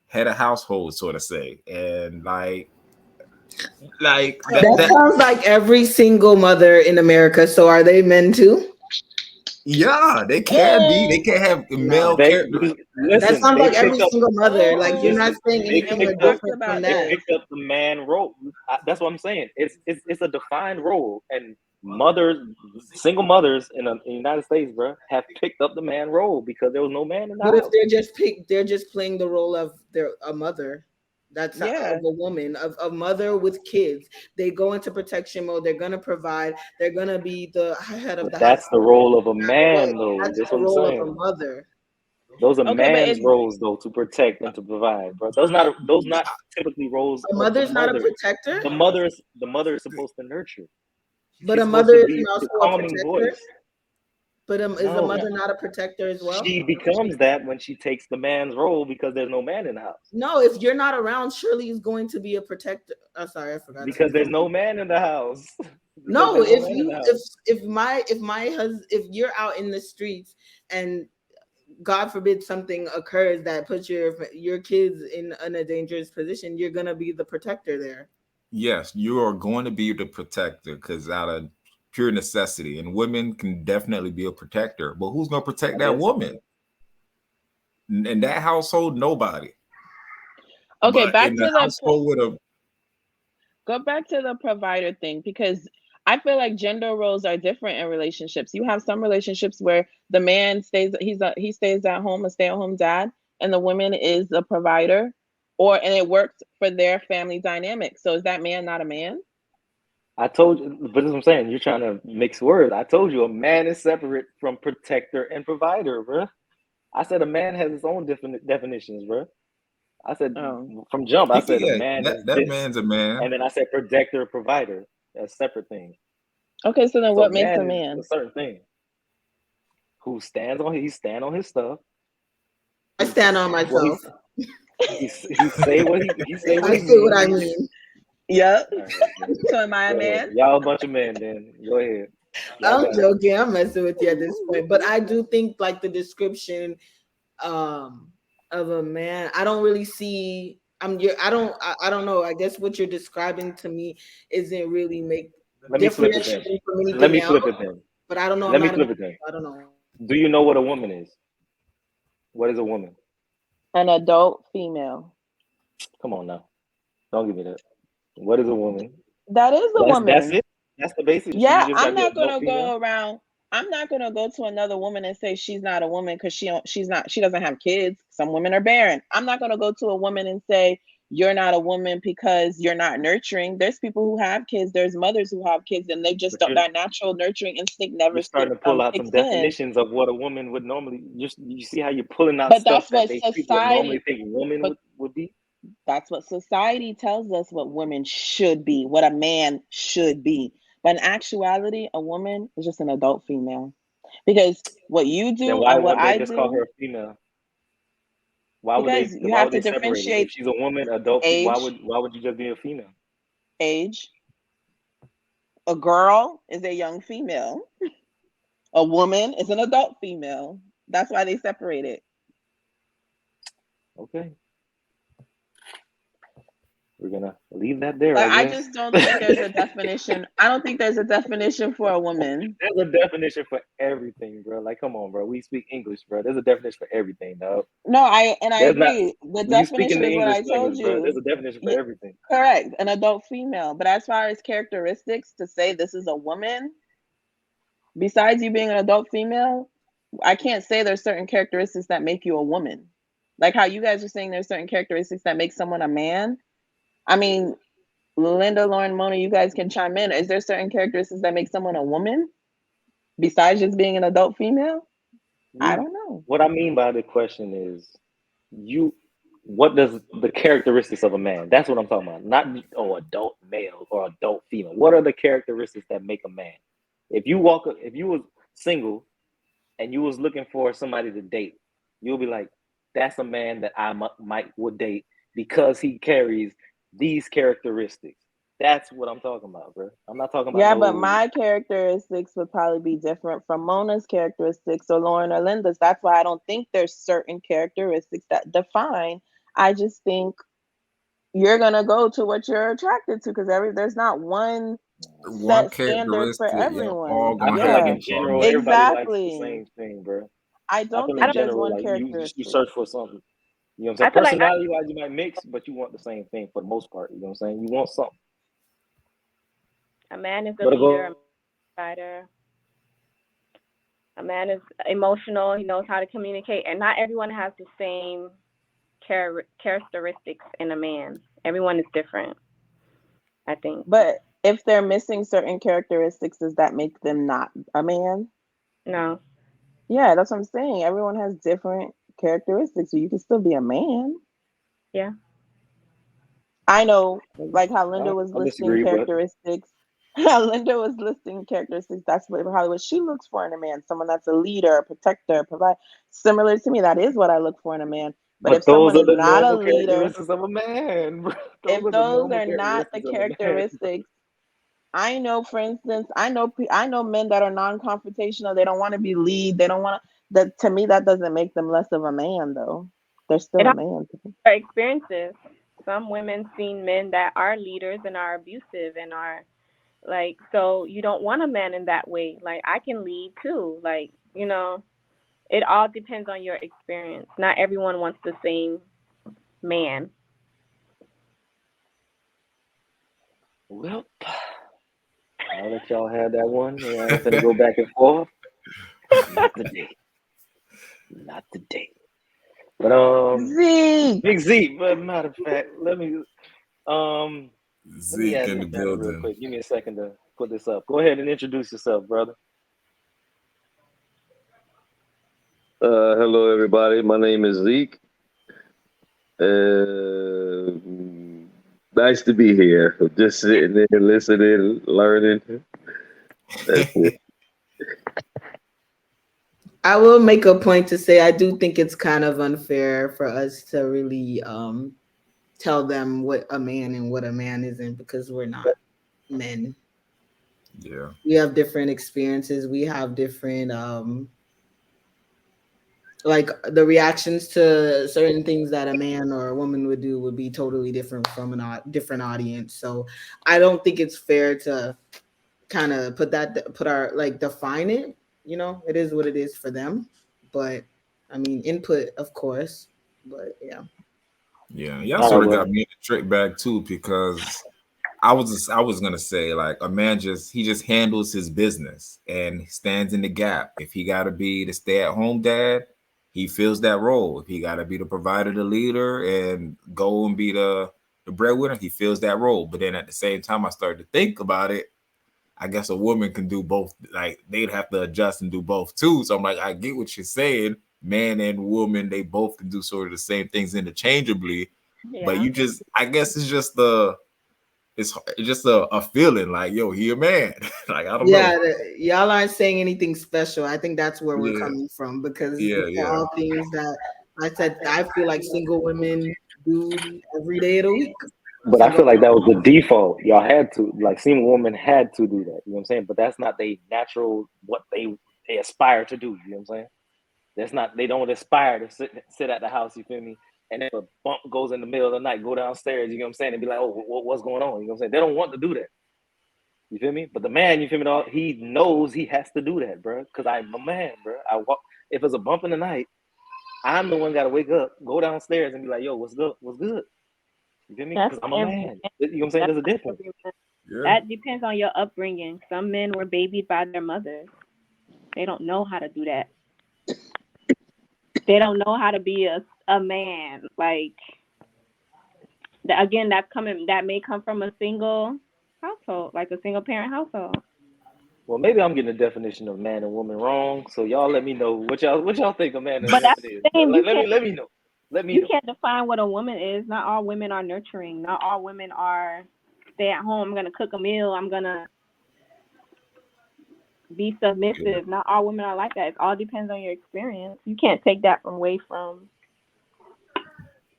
had a household, sort of say. And like That that sounds like every single mother in America. So are they men too? yeah, they can be. They can have male No. They character. That listen. sounds They like every picked up. single mother. Like you're not Listen, saying they anything It or picked up. talks different from about They that. this. picked up the man role. That's what I'm saying. It's a defined role, and mothers, single mothers in the United States, bro, have picked up the man role because there was no man in the But if house. they're just playing the role of a mother. That's Yeah. of a woman, of a mother with kids. They go into protection mode. They're gonna provide. They're gonna be the head of But the that's the household. role of a But man, though. that's That's the what I'm role of a saying. mother. Those are Okay, but man's roles, though, to protect and to provide, bro. Those not typically roles A of the mother's not a mother. protector, The mother is supposed to nurture. but a She's supposed mother to isn't be the also a calming protector. voice. But is a No, mother not a protector as well? she becomes that when she takes the man's role because there's no man in the house. No, if you're not around, Shirley is going to be a protector. Oh, sorry, I forgot Because there's something. no man in the house. Because No, there's no if man in the you house. if my husband, if you're out in the streets and God forbid something occurs that puts your kids in a dangerous position, you're gonna be the protector there. Yes, you are going to be the protector because out of pure necessity, and women can definitely be a protector. But who's going to protect I that guess. woman in that household? Nobody. okay, But back in the to the household with a go back to the provider thing because I feel like gender roles are different in relationships. You have some relationships where the man he stays at home, a stay-at-home dad, and the woman is a provider, and it works for their family dynamic. So is that man not a man? I told you, but that's what I'm saying. You're trying to mix words. I told you a man is separate from protector and provider, bro. I said a man has his own definitions, bro. I said Oh. from jump. I He could, said a yeah, man that is that this, man's a man. and then I said protector, provider. That's separate things. Okay, so then So what makes man a is a man? certain thing who stands on his stuff. I He's stand on well, myself. he say what I he see what I means. mean. Yep. All right, man. So am I a Go ahead. man? Y'all a bunch of men. Then go ahead. Y'all I'm got it. joking. I'm messing with you at this point, but I do think like the description um of a man, I don't really see. I don't know. I guess what you're describing to me isn't really make Let me flip it then. differentiating from Let anything me else. flip it then. But I don't know. I'm Let me not a man. flip it then. I don't know. Do you know what a woman is? What is a woman? An adult female. Come on now. Don't give me that. What is a woman? That is a That's woman. it. That's the basic. So you Yeah, just I'm gotta be not adult gonna female. go around. I'm not gonna go to another woman and say she's not a woman because she's not, she doesn't have kids. Some women are barren. I'm not gonna go to a woman and say you're not a woman because you're not nurturing. There's people who have kids. There's mothers who have kids and they just But don't. That natural nurturing instinct you're never starting to pull out some kicks in. definitions of what a woman would normally. Just you see how you're pulling out But stuff that's that what they people would normally society. think women But would be. that's what society tells us what women should be, what a man should be. But in actuality, a woman is just an adult female. Because what you Then do why and what wouldn't they I just call do, her a female? Why would they? because you Why have would to they separate it? If differentiate she's a woman, adult, age, why would you just be a female? age. A girl is a young female. A woman is an adult female. That's why they separate it. Okay, we're gonna leave that there, Like I I guess. just don't think there's a definition. I don't think there's a definition for a woman. There's a definition for everything, bro. Like, come on, bro. We speak English, bro. There's a definition for everything, dog. No, I There's not agree. The when you speak in definition the is what English I told language, bro. There's you. a definition for Yeah, everything. correct, an adult female. But as far as characteristics to say this is a woman, besides you being an adult female, I can't say there's certain characteristics that make you a woman. Like how you guys are saying there's certain characteristics that make someone a man. I mean, Linda, Lauren, Mona, you guys can chime in. Is there certain characteristics that make someone a woman besides just being an adult female? I You, don't know. what I mean by the question is, you, what does the characteristics of a man? That's what I'm talking about. Not adult male or adult female. What are the characteristics that make a man? If you was single and you was looking for somebody to date, you'll be like, that's a man that I might would date because he carries these characteristics. That's what I'm talking about, bro. I'm not talking about Yeah, but no. my characteristics would probably be different from Mona's characteristics or Lauren or Linda's. That's why I don't think there's certain characteristics that define. I just think you're gonna go to what you're attracted to because there's not one One set standard for characteristic, y'all all everyone. I gonna feel like have Yeah, in in general, common. everybody likes the exactly. same thing, bro. I I don't feel I in think don't. there's general, one like you characteristic. search for something. You know what I'm I saying? feel like not Personality wise, you might mix, but you want the same thing for the most part. You know what I'm saying? You want something. a man is a But leader, go a fighter. A man is emotional. He knows how to communicate, and not everyone has the same characteristics in a man. Everyone is different, I think. But if they're missing certain characteristics, does that make them not a man? No. Yeah, that's what I'm saying. Everyone has different characteristics, so you can still be a man. Yeah. I know, like how Linda was I listing disagree, but characteristics. How Linda was listing characteristics. That's what she looks for in a man. Someone that's a leader, a protector, provide. Similar to me, that is what I look for in a man. But if those someone are is the not a normal leader, characteristics of a man, bro. Those if are the those normal are not the characteristics of a man. characteristics, I know, for instance, I know men that are non-confrontational. They don't want to be lead. They don't want to. That to me, that doesn't make them less of a man, though. They're It still a all man. experiences. Some women seen men that are leaders and are abusive and are like, so you don't want a man in that way. Like, I can lead too. Like, it all depends on your experience. Not everyone wants the same man. Well, I'll let y'all have that one. I ain't finna go back and forth. Not today. Not today. But Zeke. Big Z. But matter of fact, um let me Zeke ask in this the brother real building. quick. Give me a second to put this up. Go ahead and introduce yourself, brother. Hello, everybody. My name is Zeke. Nice to be here. Just sitting there, listening, learning. That's it. I will make a point to say I do think it's kind of unfair for us to really tell them what a man and what a man isn't, because we're not men. Yeah. We have different experiences. We have different like the reactions to certain things that a man or a woman would do would be totally different from different audience. So I don't think it's fair to kind of put our like define it. You know, it is what it is for them. But I mean, input, of course. But yeah. Yeah. Y'all All right, sort of well, got me in the trick bag too, because I was gonna say, like, a man just handles his business and stands in the gap. If he gotta be the stay-at-home dad, he fills that role. If he gotta be the provider, the leader, and go and be the breadwinner, he fills that role. But then at the same time, I started to think about it. I guess a woman can do both. Like, they'd have to adjust and do both too. So I'm like, I get what you're saying. Man and woman, they both can do sort of the same things interchangeably. But Yeah. you just, I guess it's just a feeling like, yo, he a man. Like, I don't Yeah, know. y'all aren't saying anything special. I think that's where we're Yeah, coming from, because these yeah, are yeah, all things that I said I feel like single women do every day of the week. but I Single feel like that was the default. Y'all had to, like, single women had to do that. You know what I'm saying? But that's not they natural what they aspire to do. You know what I'm saying? That's not, they don't aspire to sit at the house. You feel me? And if a bump goes in the middle of the night, go downstairs. You know what I'm saying? And be like, oh, what's going on? You know what I'm saying? They don't want to do that. You feel me? But the man, you feel me? He knows he has to do that, bro. Because I'm a man, bro. I walk. If it's a bump in the night, I'm the one got to wake up, go downstairs, and be like, "Yo, what's good? What's good?" You feel me? That's Because I'm a every man. You know what I'm saying? that's There's a not difference. every man. yeah. That depends on your upbringing. Some men were babied by their mothers. They don't know how to do that. They don't know how to be a man. Like that again, that may come from a single household, like a single parent household. Well, maybe I'm getting the definition of man and woman wrong. So y'all let me know what y'all think a man and a But woman that's is. the thing. Let me know. Let me You know. can't define what a woman is. Not all women are nurturing. Not all women are stay at home. I'm gonna cook a meal. I'm gonna be Yeah. submissive. Not all women are like that. It all depends on your experience. You can't take that from away from.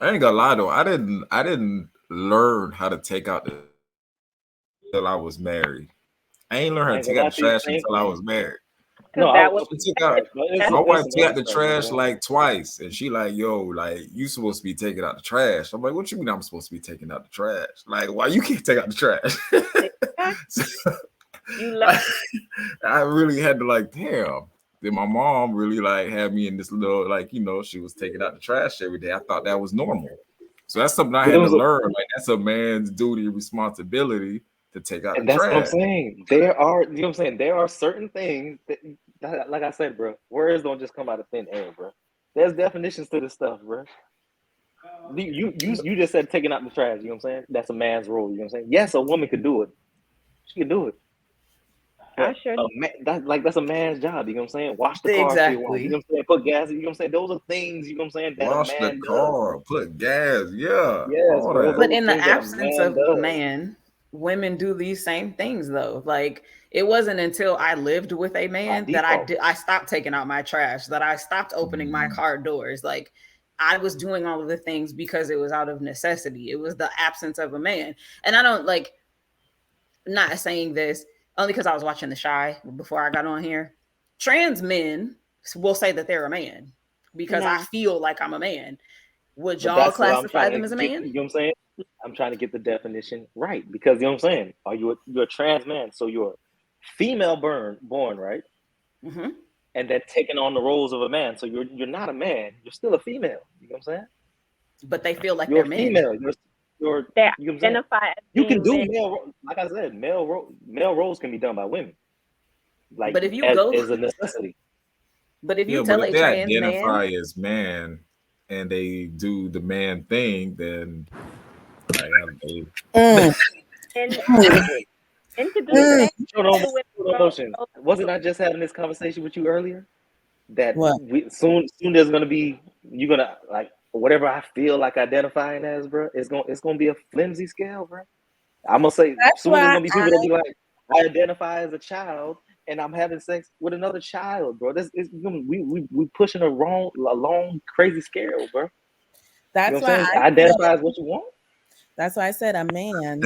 I ain't gonna lie though. I didn't learn how to take out the until I was married. I ain't learned how I to ain't take gonna out lie the to you. trash Same until I thing. was married. No, Because that was She took out right, but that's my wife it's some took other out the stuff, trash bro. like twice, and she like, yo, like, you supposed to be taking out the trash. I'm like, what you mean I'm supposed to be taking out the trash? Like, why you can't take out the trash? So, you learn. I, I really had to, like, damn. Then my mom really like had me in this little, like, she was taking out the trash every day. I thought that was normal. So that's something I But it had to was, learn. Like, that's a man's duty and responsibility to take out the and that's what I'm trash. saying. There are, you know what I'm saying? There are certain things that, like I said, bro, words don't just come out of thin air, bro. There's definitions to this stuff, bro. You just said taking out the trash, you know what I'm saying? That's a man's role, you know what I'm saying? Yes, a woman could do it. She can do it. I But sure a man, that's a man's job, you know what I'm saying? Wash the car for your wife, you know Exactly. what I'm saying? Put gas, you know what I'm saying? Those are things, you know what I'm saying, that a Wash the man does, bro. car, put gas, yeah, Yes, all bro. that. But Those are in the things that a absence man of a does. man, women do these same things though. Like it wasn't until I lived with a By man that default. I stopped taking out my trash, that I stopped opening my Mhm. car doors. Like I was doing all of the things because it was out of necessity. It was the absence of a man. And I don't like, not saying this only because I was watching The Shy before I got on here. Trans men will say that they're a man because I no. feel like I'm a man. Would But y'all that's what I'm classify trying to them as a get, man? you know what I'm saying? I'm trying to get the definition right because you know what I'm saying? You're a trans man, so you're female born, right? Mm-hmm. And then taking on the roles of a man. So you're not a man, you're still a female. You know what I'm saying? But they feel like You're they're a men. female. You're They you know what I'm saying? identify as You can being do men. like I said, male roles can be done by women, like But if you go, as a necessity. but if you Yeah, but tell if a they trans man, identify as man and they do the man thing, then like, Mm, And mm, and to do the Listen, mm. same show no with show no roles. emotion. Wasn't I just having this conversation with you earlier? that What? soon there's gonna be, you're gonna like whatever I feel like identifying as, bro. It's gonna be a flimsy scale, bro. I'm gonna say That's soon there's why gonna be people that be like, I identify as a child and I'm having sex with another child, bro. This is we pushing a long crazy scale, bro. You know that's what I'm why saying? I said Identify as what you want. that's why I said a man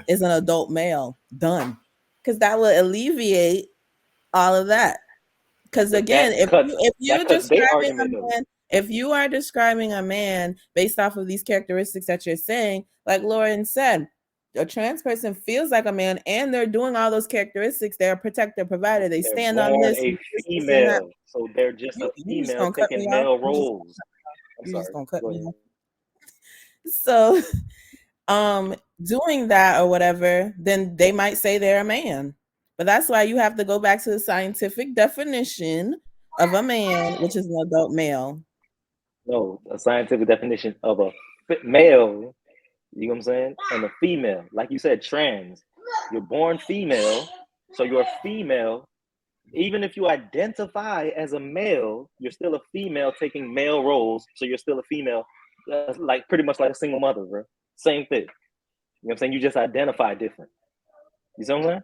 is an adult male. Done. Because that will alleviate all of that. Because But again, that cuts if you're that cuts their describing a argument though. man, if you are describing a man based off of these characteristics that you're saying, like Lauren said, a trans person feels like a man and they're doing all those characteristics. They're a protector, provider. They They're stand on born this, a this and that. female, so they're just a You just female gonna cut me taking off? male roles. I'm You just sorry. gonna cut Go me ahead. off? So doing that or whatever, then they might say they're a man. But that's why you have to go back to the scientific definition of a man, which is an adult male. No, a scientific definition of a male, you know what I'm saying? And a female. Like you said, trans. You're born female, so you're a female. Even if you identify as a male, you're still a female taking male roles, so you're still a female. Like pretty much like a single mother, bro. Same thing. You know what I'm saying? You just identify different. You see what I'm saying?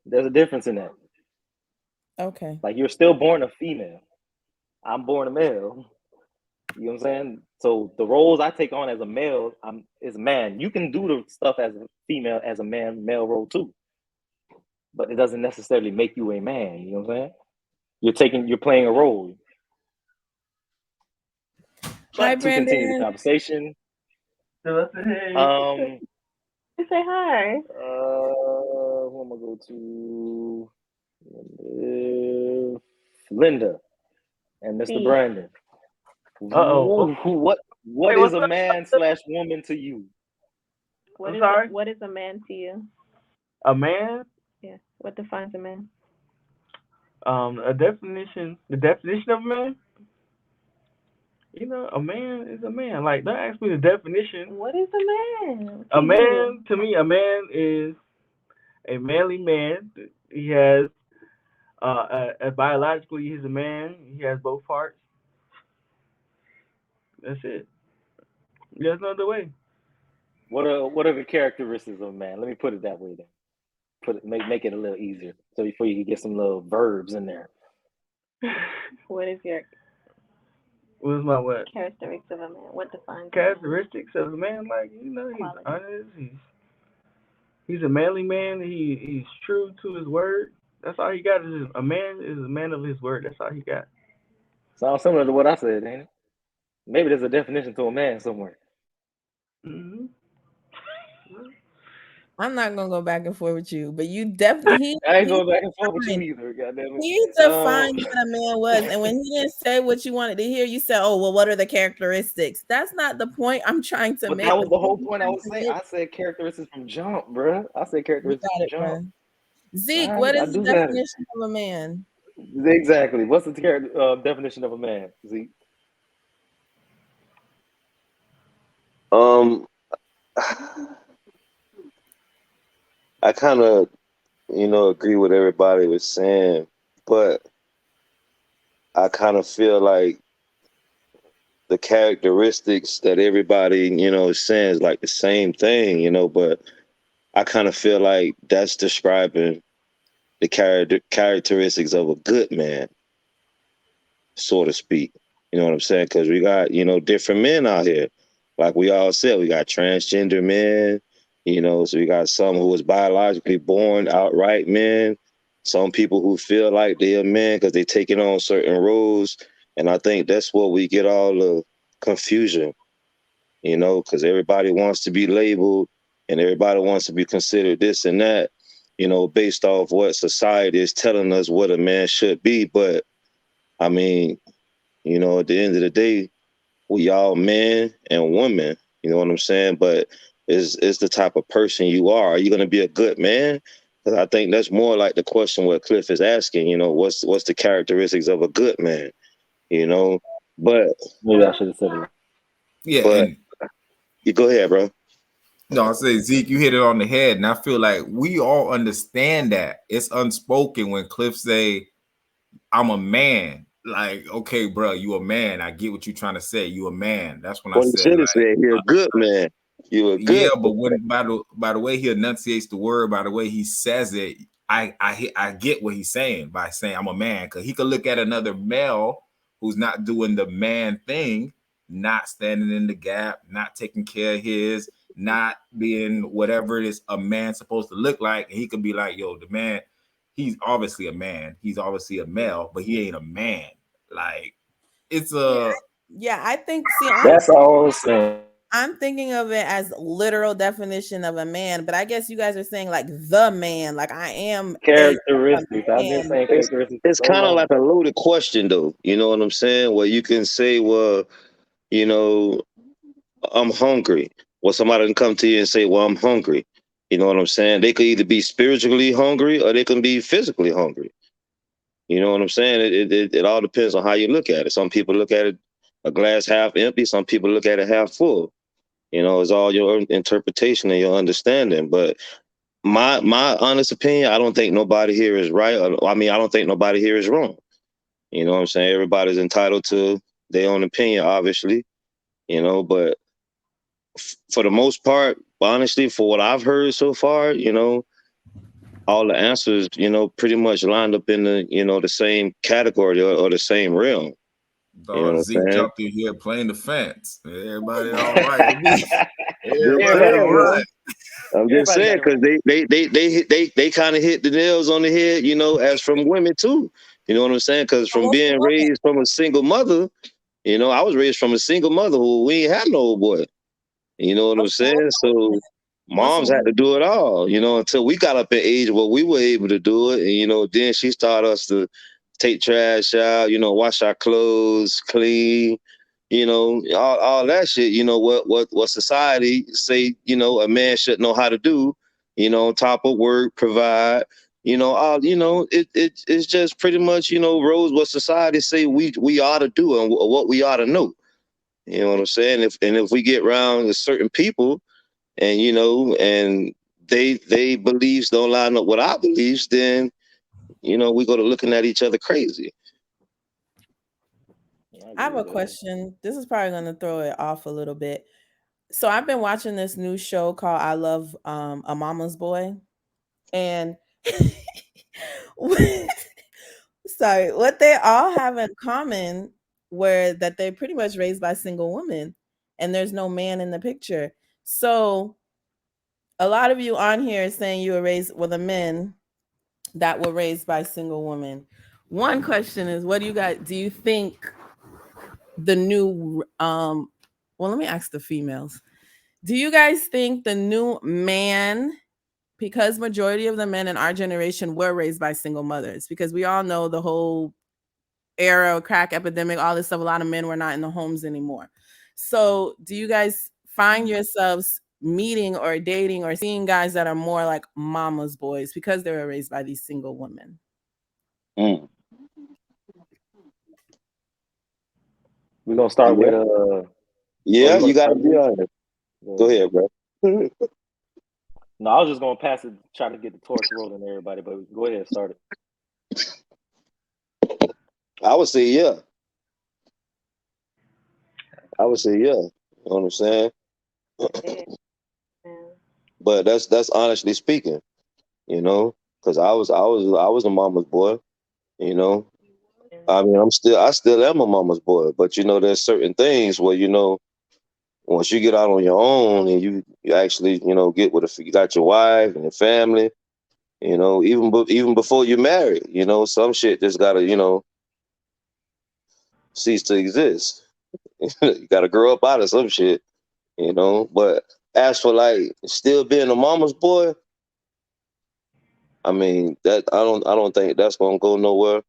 There's a difference in that. Okay. Like you're still born a female. I'm born a male. You know what I'm saying? So the roles I take on as a male, is man. You can do the stuff as a female, as a man, male role too. But it doesn't necessarily make you a man. You know what I'm saying? You're playing a role. Hi, But to continue the Brandon. conversation, Hey. um, Say hi. who am I go to? Linda and Mr. Peace. Brandon. Uh-oh. What Wait, is what's a up? man / woman to you? What I'm is sorry? what is a man to you? A man? Yeah. What defines a man? A definition. The definition of a man? A man is a man. Like, don't ask me the definition. What is a man to A you? man, to me, a man is a manly man. He has, biologically, he's a man. He has both parts. That's it. There's no other way. What are the characteristics of a man? Let me put it that way then. Make it a little easier. So before you can get some little verbs in there. What is your What's my what? characteristics of a man? What defines a man? Characteristics of a man, like, he's Quality. honest. He's a manly man. He's true to his word. That's all he got. Is a man is a man of his word. That's all he got. Sounds similar to what I said, ain't it? Maybe there's a definition to a man somewhere. Hmm. I'm not gonna go back and forth with you, but you definitely I ain't he going back and forth with you defined either, goddamn it. he defined what a man was, and when he didn't say what you wanted to hear, you said, "Oh, well, what are the characteristics?" That's not the point I'm trying to But that make. The was the point whole I'm point I trying was to saying. make. I said characteristics from jump, bro. I said You characteristics got from it, jump. bro. Zeke, All what right, I is the do got it. definition of a man? Exactly. What's the definition of a man? Z? Um, I kind of, agree with everybody was saying, but I kind of feel like the characteristics that everybody, is saying is like the same thing, but I kind of feel like that's describing the characteristics of a good man, so to speak. You know what I'm saying? Because we got, different men out here. Like we all said, we got transgender men, so we got some who was biologically born outright men, some people who feel like they're men because they're taking on certain roles. And I think that's where we get all the confusion, because everybody wants to be labeled and everybody wants to be considered this and that, based off what society is telling us what a man should be. But I mean, at the end of the day, we all men and women, you know what I'm saying? But is the type of person you are. Are you going to be a good man? Because I think that's more like the question what Cliff is asking, what's the characteristics of a good man, you know? But Maybe I should have said it. Yeah, but and you go ahead, bro. no, I say Zeke, you hit it on the head, and I feel like we all understand that it's unspoken when Cliff say, I'm a man. Like, okay, bro, you a man. I get what you're trying to say. You a man. That's when I What he said, should have like, said, you're a good man. You a yeah, good but when by the way he enunciates the word, by the way he says it, I get what he's saying by saying I'm a man, because he could look at another male who's not doing the man thing, not standing in the gap, not taking care of his, not being whatever it is a man supposed to look like, and he could be like, yo, the man, he's obviously a man, he's obviously a male, but he ain't a man. Like, it's Yeah, a yeah, I think. See, That's all I'm saying. I'm thinking of it as literal definition of a man, but I guess you guys are saying like the man, like I am a Characteristics. I've been man. saying it's characteristics it's for so kind of long. like a loaded question though. You know what I'm saying? Where you can say, well, you know, I'm hungry. Well, somebody can come to you and say, well, I'm hungry. You know what I'm saying? They could either be spiritually hungry or they can be physically hungry. You know what I'm saying? It all depends on how you look at it. Some people look at it a glass half empty. Some people look at it half full. You know, it's all your interpretation and your understanding. But my honest opinion, I don't think nobody here is right. I mean, I don't think nobody here is wrong. You know what I'm saying? Everybody's entitled to their own opinion, obviously. You know, but for the most part, honestly, for what I've heard so far, all the answers, pretty much lined up in the same category or the same realm. You know dog, what I'm Zeke saying? jumped in here playing the fence. Everybody all right with me. Just Everybody Everybody all saying, got it bro. right. right. I'm just Everybody saying got it because right. they kind of hit the nails on the head, as from women too. You know what I'm saying? Because So from what's the being woman? raised from a single mother, I was raised from a single mother who we ain't had no old boy. You know what I'm Okay, what's saying? the woman? So What's the moms had woman? to do it all, until we got up in age where we were able to do it. And, then she taught us to take trash out, wash our clothes, clean, all that shit, what society say, a man should know how to do, on top of work, provide, all, it's just pretty much, roles what society say we ought to do and what we ought to know. You know what I'm saying? If we get around with certain people and and they beliefs don't line up with our beliefs, then we go to looking at each other crazy. I I agree have a with that. question. This is probably going to throw it off a little bit. So I've been watching this new show called I Love a Mama's Boy, and sorry, what they all have in common were that they're pretty much raised by single women, and there's no man in the picture. So a lot of you on here is saying you were raised with a men that were raised by single women. One question is, what do you think the new well, let me ask the females. Do you guys think the new man, because majority of the men in our generation were raised by single mothers, because we all know the whole era, crack epidemic, all this stuff, a lot of men were not in the homes anymore. So do you guys find yourselves meeting or dating or seeing guys that are more like mama's boys because they were raised by these single women? Mm. We're gonna start Yeah, with oh, yeah, you you wanna got to start, be Z? honest. Go Go ahead. ahead, bro. No, I was just gonna pass it, try to get the torch rolling to everybody, but go ahead, start it. I would say yeah. I would say yeah. You know what I'm saying? Yeah. But that's honestly speaking, because I was a mama's boy. You know, I mean, I still am a mama's boy. But there's certain things where once you get out on your own and you actually get with you got your wife and your family. Even before you married, some shit just gotta cease to exist. You gotta grow up out of some shit. But as for like still being a mama's boy, I mean that I don't think that's gonna go nowhere.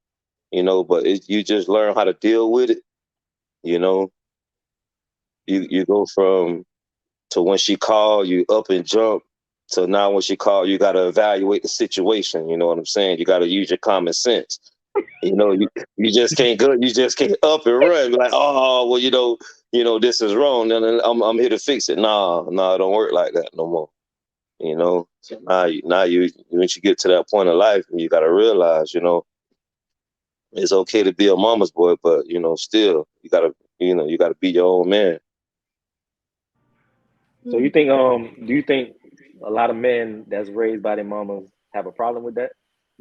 But you just learn how to deal with it. You know, you go from to when she called you up and jump to now when she called you got to evaluate the situation. You know what I'm saying? You got to use your common sense. You just can't go. You just can't up and run. Be like, oh well, this is wrong. And I'm here to fix it. Nah, it don't work like that no more. So now you once you get to that point of life, you got to realize, it's okay to be a mama's boy, but still you gotta be your own man. So do you think a lot of men that's raised by their mamas have a problem with that?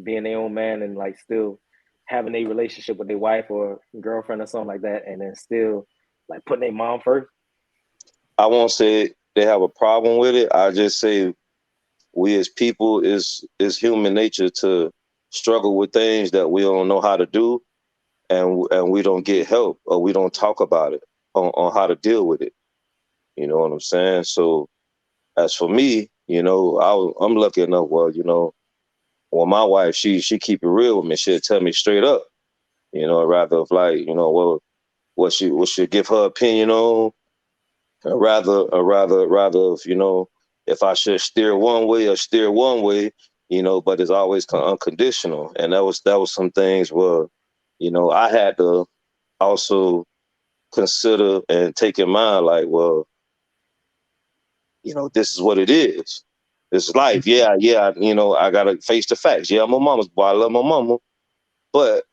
Being their own man and like still having a relationship with their wife or girlfriend or something like that, and then still like putting their mom first? I won't say they have a problem with it. I just say we as people is human nature to struggle with things that we don't know how to do, and we don't get help or we don't talk about it on how to deal with it. You know what I'm saying? So as for me, I'm lucky enough. Well, my wife, she keep it real with me. She'll tell me straight up. Rather of like, what she give her opinion on, rather of if I should steer one way or steer one way, but it's always unconditional. And that was some things where, I had to also consider and take in mind, like, well, this is what it is. This is life. Yeah, yeah. I gotta face the facts. Yeah, I'm a mama's boy. I love my mama, but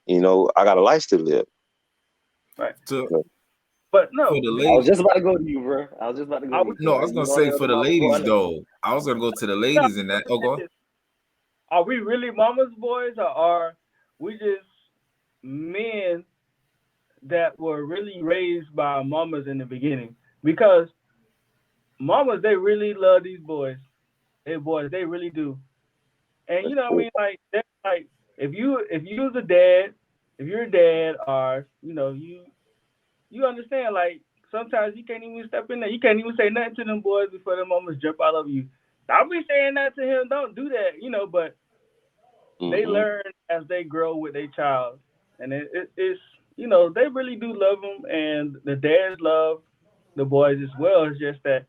I got a life to live. Right. To But for no, the I was lady, just about to go to you, bro. I was just about to go are to we you no, because I was you gonna the only say other for the mama's boy I ladies know. though. I was gonna go to the no, ladies in that. Oh, go. are we really mama's boys, or are we just men that were really raised by mamas in the beginning? Because mamas, they really love these boys. Hey boys, they really do. And you know what I mean? Like that's like if you was a dad, if you're a dad, or you understand, like sometimes you can't even step in there. You can't even say nothing to them boys before them mamas jump all over you. I'll be saying that to him, don't do that, but they Mm-hmm. learn as they grow with their child, and it's they really do love them, and the dads love the boys as well. It's just that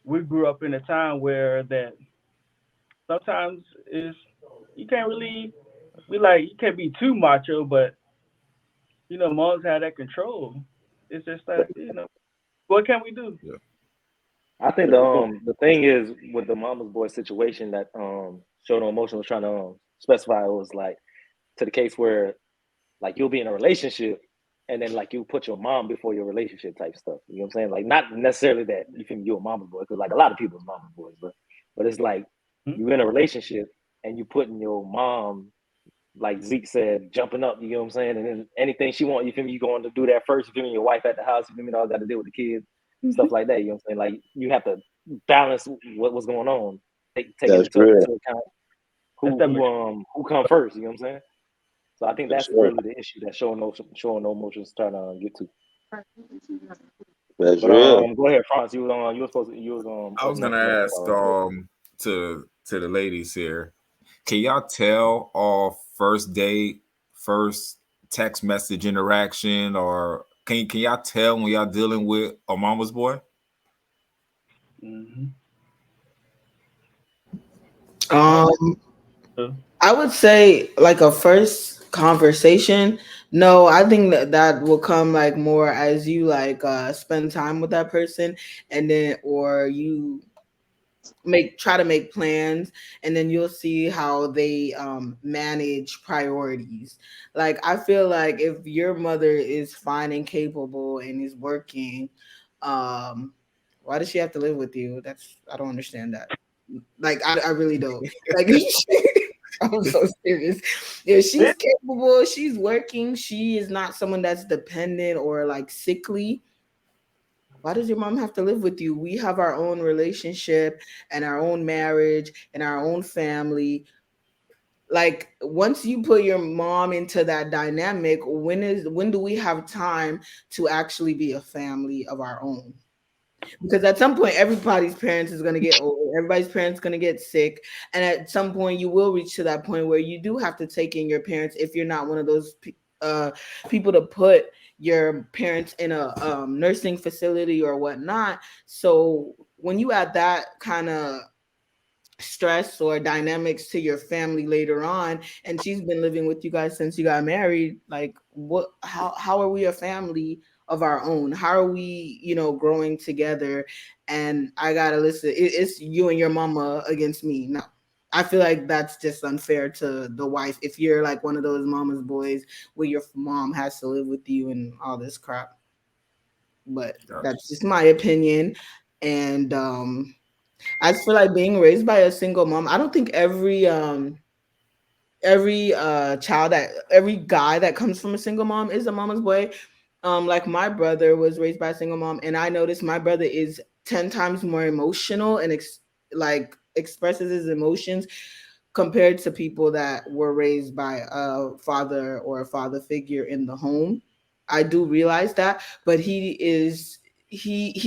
we grew up in a time where that sometimes is you can't really be like you can't be too macho, but moms have that control. It's just that what can we do? Yeah. I think the thing is with the mama's boy situation that Show No Emotion was trying to specify was like to the case where like you'll be in a relationship and then like you put your mom before your relationship type stuff. You know what I'm saying? Like not necessarily that you think you're a mama's boy because like a lot of people's mama's boys, but it's like Hmm? you in a relationship and you putting your mom like Zeke said, jumping up, you know what I'm saying? And then anything she want, you feel me, you going to do that first, you feel me, your wife at the house, you feel me, all got to deal with the kids, stuff like that, you know what I'm saying? Like you have to balance what's going on, taking That's into real. account That's that mature. who come first, you know what I'm saying? So I think That's that's right. really the issue that showing no emotions trying to get to. That's But real. go ahead, Franz. You was supposed to I was open up gonna your mic. ask to the ladies here. Can y'all tell off first date, first text message interaction, or can y'all tell when y'all dealing with a mama's boy? Mm-hmm. I would Um, say I would say like a first conversation. No, I think that that will come like more as you like spend time with that person, and then or you make try to make plans, and then you'll see how they manage priorities. Like I feel like if your mother is fine and capable and is working, um why does she have to live with you? That's I don't understand that. Like I really don't. Like I'm so serious. If this. she's capable, she's working, she is not someone that's dependent or like sickly, why does your mom have to live with you? We have our own relationship and our own marriage and our own family. Like once you put your mom into that dynamic, when do we have time to actually be a family of our own? Because at some point everybody's parents is going to get old, everybody's parents going to get sick, and at some point you will reach to that point where you do have to take in your parents if you're not one of those people to put your parents in a nursing facility or whatnot. So when you add that kind of stress or dynamics to your family later on, and she's been living with you guys since you got married, like what how are we a family of our own? How are we, growing together? And I gotta listen, it's you and your mama against me. No, I feel like that's just unfair to the wife if you're like one of those mama's boys where your mom has to live with you and all this crap. But that's Gotcha. just my opinion. And as for like being raised by a single mom, I don't think every child that every guy that comes from a single mom is a mama's boy. Like my brother was raised by a single mom, and I noticed my brother is 10 times more emotional and like expresses his emotions compared to people that were raised by a father or a father figure in the home. I do realize that, but he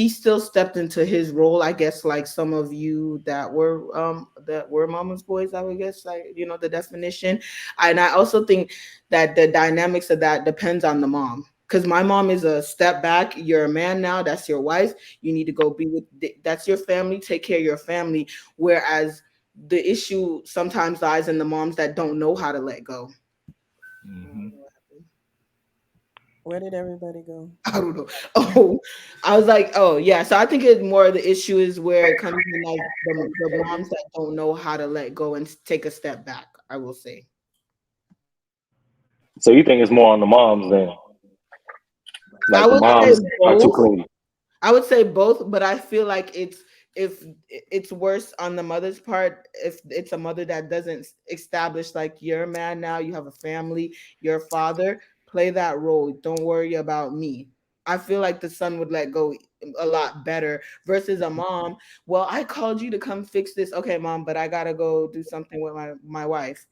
still stepped into his role, I guess, like some of you that were mama's boys, I would guess, like, you know, the definition. And I also think that the dynamics of that depends on the mom. Because my mom is a step back. You're a man now. That's your wife. You need to go be with. That's your family. Take care of your family. Whereas the issue sometimes lies in the moms that don't know how to let go. Hmm. Where did everybody go? I don't know. Oh, I was like, oh yeah. So I think it's more the issue is where it comes in, like the moms that don't know how to let go and take a step back. I will say. So you think it's more on the moms then? I Like the would say moms are too both. clingy. I would say both, but I feel like if it's worse on the mother's part if it's a mother that doesn't establish like you're a man now, you have a family, you're a father, play that role. Don't worry about me. I feel like the son would let go a lot better versus a mom. Well, I called you to come fix this. Okay, mom, but I gotta go do something with my wife.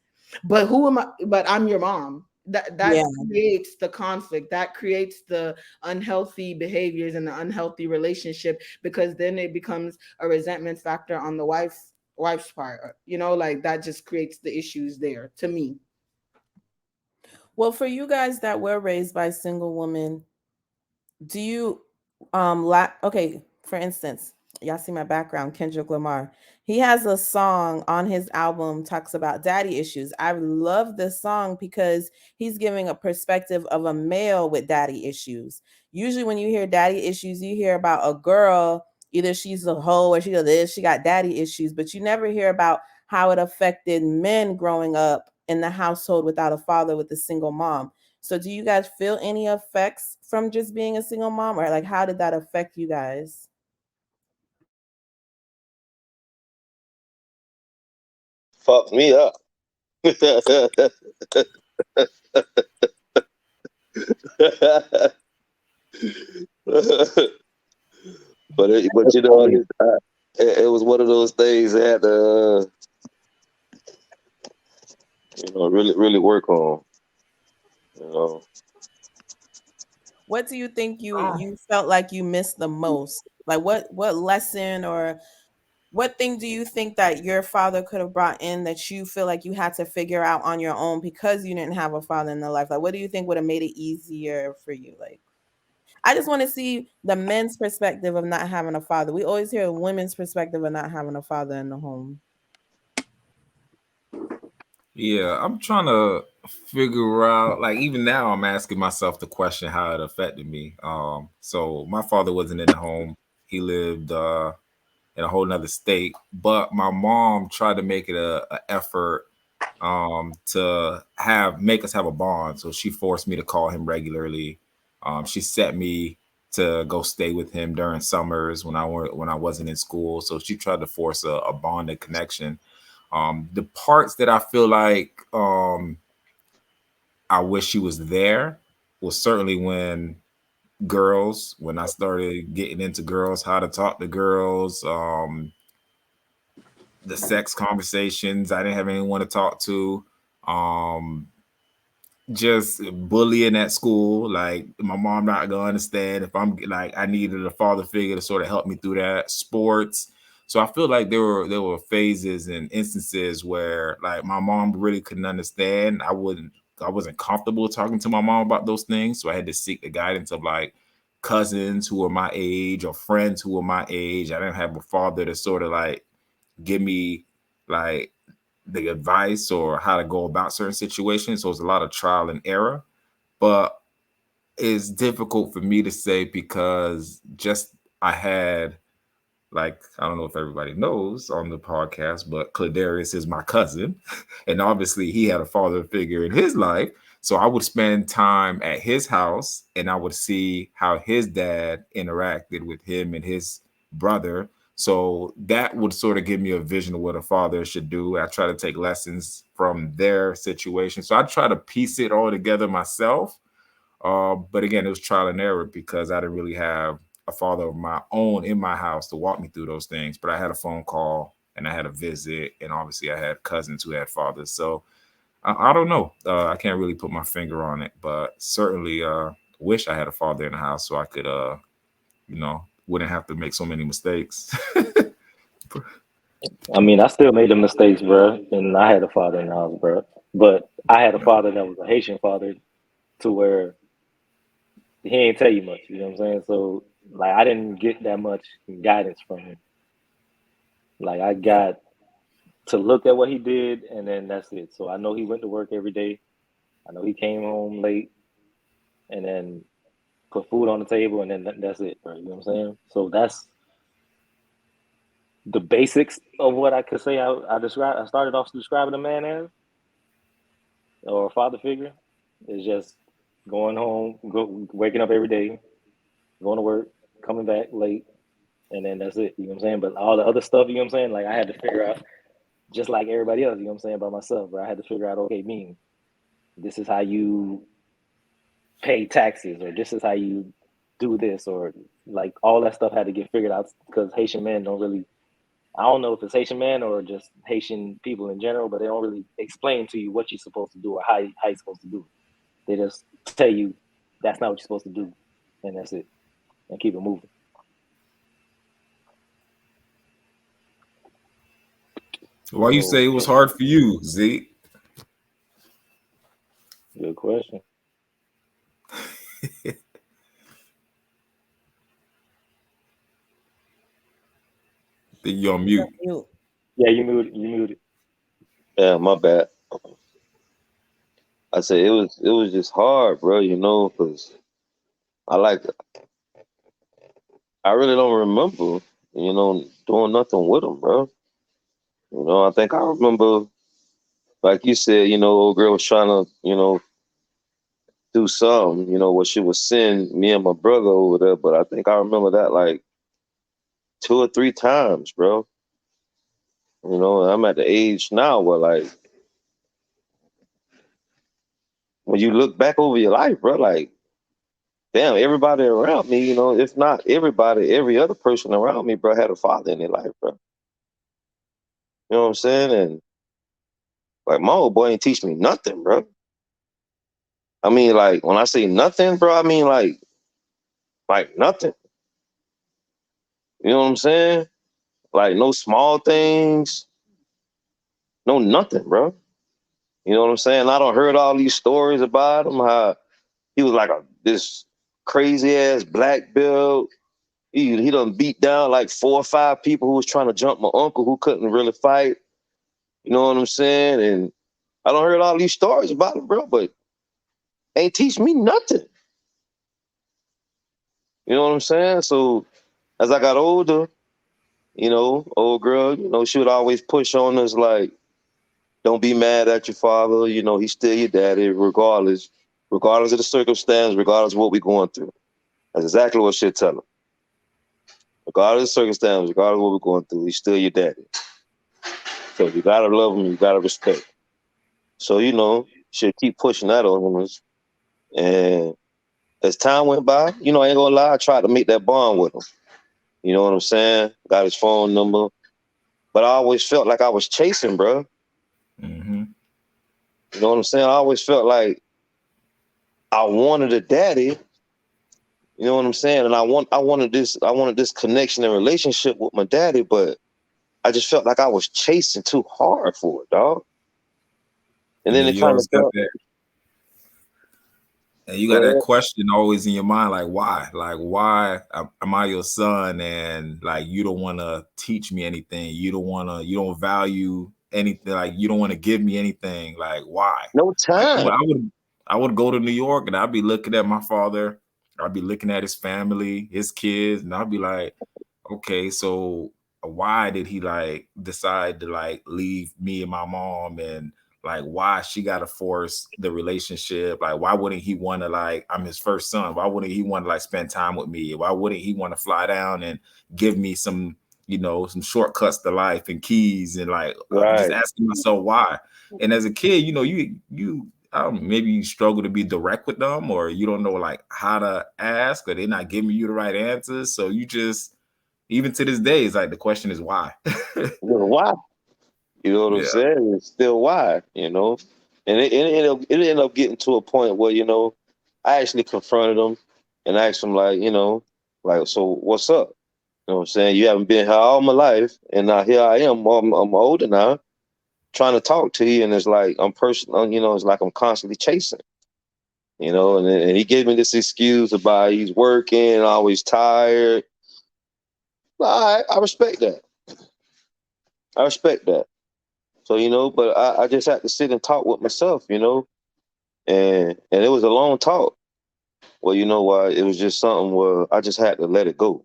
But who am I? But I'm your mom. That Yeah. creates the conflict. That creates the unhealthy behaviors and the unhealthy relationship because then it becomes a resentment factor on the wife's part. You know, like that just creates the issues there to me. Well, for you guys that were raised by single women, do you okay, for instance, y'all see my background, Kendrick Lamar. He has a song on his album talks about daddy issues. I love this song because he's giving a perspective of a male with daddy issues. Usually when you hear daddy issues, you hear about a girl, either she's a hoe or she does this, she got daddy issues, but you never hear about how it affected men growing up in the household without a father with a single mom. So do you guys feel any effects from just being a single mom, or like how did that affect you guys? Fucked me up. But but you know it was one of those things that really work on. You know, What do you think you felt like you missed the most? Like what lesson or what thing do you think that your father could have brought in that you feel like you had to figure out on your own because you didn't have a father in the life? Like what do you think would have made it easier for you? Like I just want to see the men's perspective of not having a father. We always hear the women's perspective of not having a father in the home. Yeah, I'm trying to figure out, like, even now I'm asking myself the question how it affected me. So my father wasn't in the home. He lived in a whole nother state, but my mom tried to make it a effort to have make us have a bond. So she forced me to call him regularly. She set me to go stay with him during summers when I wasn't in school. So she tried to force a bond and connection. The parts that I feel like I wish she was there was certainly when I started getting into girls, how to talk to girls, the sex conversations. I didn't have anyone to talk to. Um, just bullying at school. Like my mom not gonna understand if I'm like I needed a father figure to sort of help me through that. Sports. So I feel like there were phases and instances where like my mom really couldn't understand. I wasn't comfortable talking to my mom about those things. So I had to seek the guidance of like cousins who were my age or friends who were my age. I didn't have a father to sort of like give me like the advice or how to go about certain situations. So it's a lot of trial and error, but it's difficult for me to say because just I had like I don't know if everybody knows on the podcast, but Cladarius is my cousin, and obviously he had a father figure in his life. So I would spend time at his house, and I would see how his dad interacted with him and his brother. So that would sort of give me a vision of what a father should do. I try to take lessons from their situation. So I try to piece it all together myself. But again, it was trial and error because I didn't really have a father of my own in my house to walk me through those things. But I had a phone call and I had a visit, and obviously I had cousins who had fathers. So I don't know. I can't really put my finger on it, but certainly wish I had a father in the house so I could, wouldn't have to make so many mistakes. I mean, I still made the mistakes, bro, and I had a father in the house, bro. But I had a father that was a Haitian father, to where he ain't tell you much. You know what I'm saying? So like, I didn't get that much guidance from him. Like, I got to look at what he did, and then that's it. So I know he went to work every day. I know he came home late, and then put food on the table, and then that's it, bro. You know what I'm saying? So that's the basics of what I could say. I described. I started off describing a man as, or a father figure, is just going home, waking up every day, going to work, coming back late, and then that's it. You know what I'm saying? But all the other stuff, you know what I'm saying? Like, I had to figure out, just like everybody else, you know what I'm saying, by myself, bro. I had to figure out, okay, this is how you pay taxes, or this is how you do this, or like all that stuff had to get figured out, because Haitian men don't really, I don't know if it's Haitian men or just Haitian people in general, but they don't really explain to you what you're supposed to do or how you're supposed to do it. They just tell you that's not what you're supposed to do, and that's it, and keep it moving. Why you say it was Okay, hard for you, Zeke? good question. Think you're on You're mute. on mute. Yeah, you muted. You muted. Yeah, my bad. I said it was just hard, bro. Because I like I really don't remember, doing nothing with him, bro. I think I remember, like you said, old girl was trying to, do something, where she was send me and my brother over there. But I think I remember that like 2 or 3 times, bro. And I'm at the age now where, like, when you look back over your life, bro, like, damn, everybody around me, if not everybody, every other person around me, bro, had a father in their life, bro. You know what I'm saying? And like, my old boy ain't teach me nothing, bro. I mean, like, when I say nothing, bro, I mean like nothing. You know what I'm saying? Like, no small things, no nothing, bro. You know what I'm saying? I don't heard all these stories about him, how he was like this crazy ass black belt. He done beat down like 4 or 5 people who was trying to jump my uncle who couldn't really fight. You know what I'm saying? And I don't heard all these stories about him, bro, but ain't teach me nothing. You know what I'm saying? So as I got older, old girl, she would always push on us like, don't be mad at your father. He's still your daddy, regardless of the circumstance, regardless of what we're going through. That's exactly what she'd tell her. Regardless of the circumstance, regardless of what we're going through, he's still your daddy. So you gotta love him, you gotta respect. So, she'd keep pushing that on us. And as time went by, I ain't gonna lie, I tried to make that bond with him. You know what I'm saying? Got his phone number. But I always felt like I was chasing, bro. Mm-hmm. You know what I'm saying? I always felt like I wanted a daddy. You know what I'm saying? And I wanted this connection and relationship with my daddy, but I just felt like I was chasing too hard for it, dog. And And then then it you kind of always got felt. that, and you got Go that ahead. question always in your mind, like why? Like why am I your son? And like you don't want to teach me anything. You don't value anything. Like you don't want to give me anything. Like why? No Like time. I would go to New York and I'd be looking at my father. I'd be looking at his family, his kids, and I'd be like, okay, so why did he like decide to like leave me and my mom, and like why she gotta force the relationship? Like why wouldn't he want to, like, I'm his first son, why wouldn't he want to like spend time with me? Why wouldn't he want to fly down and give me some, some shortcuts to life and keys, and like I'm just Right. asking myself why. And as a kid, you maybe you struggle to be direct with them, or you don't know like how to ask, or they're not giving you the right answers, so you just, even to this day, it's like the question is why. Why? You know what I'm Yeah. saying? It's still why, you know? And it ended up getting to a point where, I actually confronted him and asked him, like, like, so what's up? You know what I'm saying? You haven't been here all my life, and now here I am. I'm older now, trying to talk to you, and it's like I'm personal. It's like I'm constantly chasing. And he gave me this excuse about he's working, always tired. I respect that. I respect that. So but I just had to sit and talk with myself, and it was a long talk. Well, you know why? It was just something where I just had to let it go.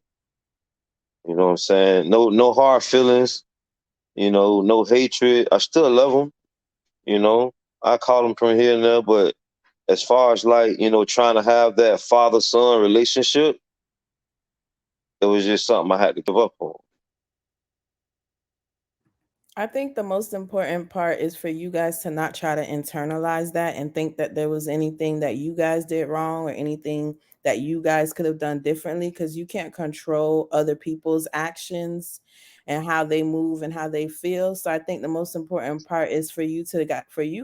You know what I'm saying? No hard feelings. No hatred. I still love him. You know, I call him from here and there, but as far as like trying to have that father son relationship, it was just something I had to give up on. I think the most important part is for you guys to not try to internalize that and think that there was anything that you guys did wrong or anything that you guys could have done differently, because you can't control other people's actions and how they move and how they feel. So I think the most important part is for you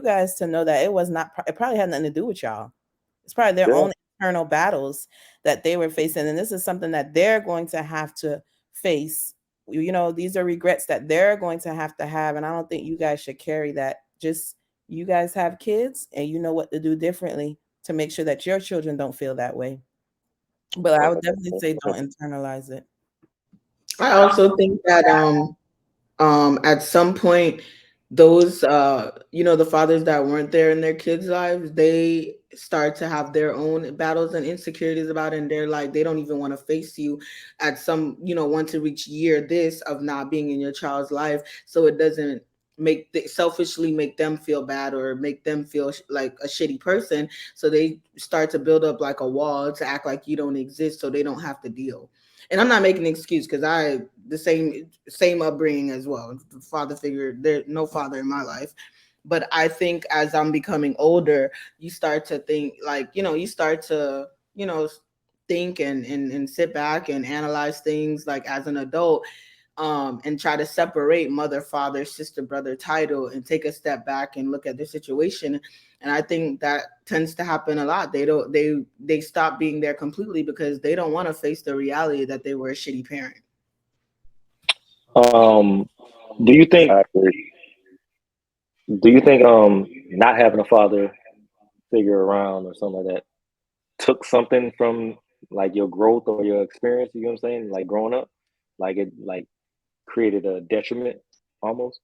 guys to know that it probably had nothing to do with y'all. It's probably their Yeah, own internal battles that they were facing. And this is something that they're going to have to face. These are regrets that they're going to have. And I don't think you guys should carry that. Just you guys have kids and you know what to do differently to make sure that your children don't feel that way. But I would definitely say don't internalize it. I also think that at some point those the fathers that weren't there in their kids' lives, they start to have their own battles and insecurities about it, and they're like they don't even want to face you at some, once to reach year this of not being in your child's life, so it doesn't selfishly make them feel bad or make them feel like a shitty person, so they start to build up like a wall to act like you don't exist so they don't have to deal. And I'm not making an excuse because I the same upbringing as well. Father figure, there's no father in my life. But I think as I'm becoming older, you start to think like, you start to, think and sit back and analyze things like as an adult, and try to separate mother, father, sister, brother title and take a step back and look at the situation. And I think that tends to happen a lot. They stop being there completely because they don't want to face the reality that they were a shitty parent. Um, do you think I agree. not having a father figure around or something like that took something from like your growth or your experience, you know what I'm saying? Like growing up? Like it like created a detriment almost?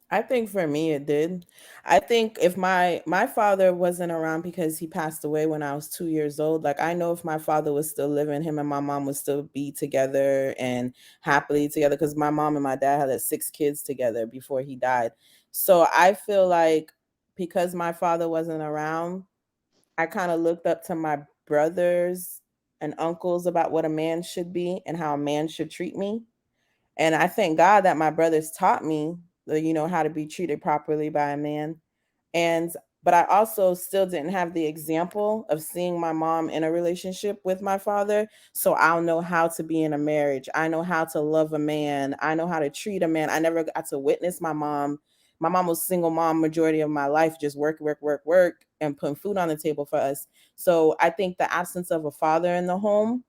I think for me it did. I think if my father wasn't around because he passed away when I was 2 years old, like I know if my father was still living, him and my mom would still be together and happily together, because my mom and my dad had like 6 kids together before he died. So I feel like because my father wasn't around, I kind of looked up to my brothers and uncles about what a man should be and how a man should treat me. And I thank God that my brothers taught me, how to be treated properly by a man. And but I also still didn't have the example of seeing my mom in a relationship with my father. So I'll know how to be in a marriage. I know how to love a man. I know how to treat a man. I never got to witness my mom. My mom was single mom majority of my life, just work, work, work, work, and putting food on the table for us. So I think the absence of a father in the home,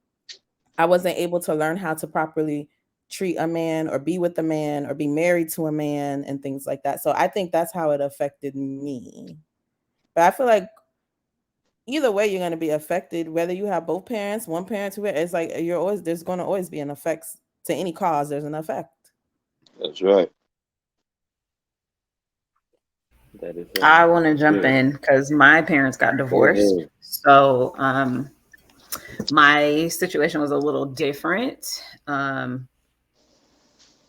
I wasn't able to learn how to properly treat a man or be with a man or be married to a man and things like that. So I think that's how it affected me. But I feel like either way you're going to be affected, whether you have both parents, one parent, two parents. It's like there's going to always be an effect to any cause. There's an effect. That's right. That is I want to jump good. in because my parents got Go divorced. ahead. So My situation was a little different.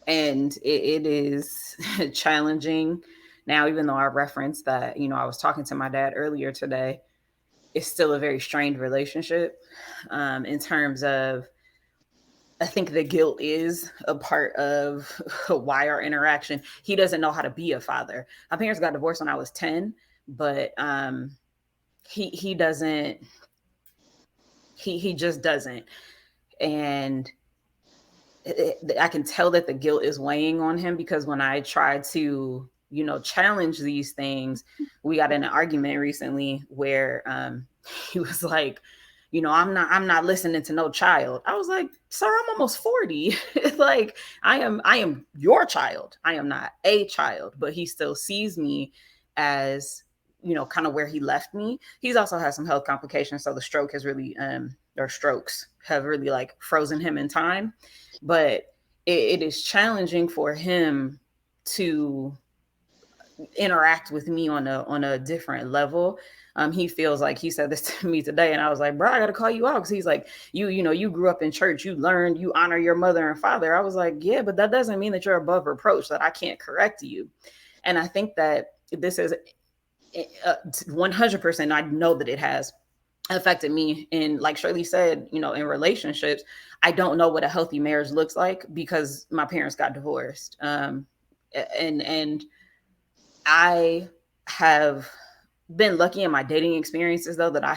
And it is challenging now, even though I referenced that, I was talking to my dad earlier today. It's still a very strained relationship, in terms of, I think the guilt is a part of why our interaction. He doesn't know how to be a father. My parents got divorced when I was 10, but he doesn't. He just doesn't, and I can tell that the guilt is weighing on him, because when I try to, challenge these things, we got in an argument recently where he was like, I'm not listening to no child. I was like, sir, I'm almost 40. Like, I am your child. I am not a child, but he still sees me as, kind of where he left me. He's also had some health complications, so the stroke has really or strokes have really like frozen him in time. But it is challenging for him to interact with me on a different level. He feels like, he said this to me today, and I was like, bro, I gotta call you out, because he's like, you grew up in church, you learned, you honor your mother and father. I was like, yeah, but that doesn't mean that you're above reproach, that I can't correct you. And I think that this is 100%. I know that it has affected me. And like Shirley said, in relationships, I don't know what a healthy marriage looks like, because my parents got divorced. And I have been lucky in my dating experiences, though, that I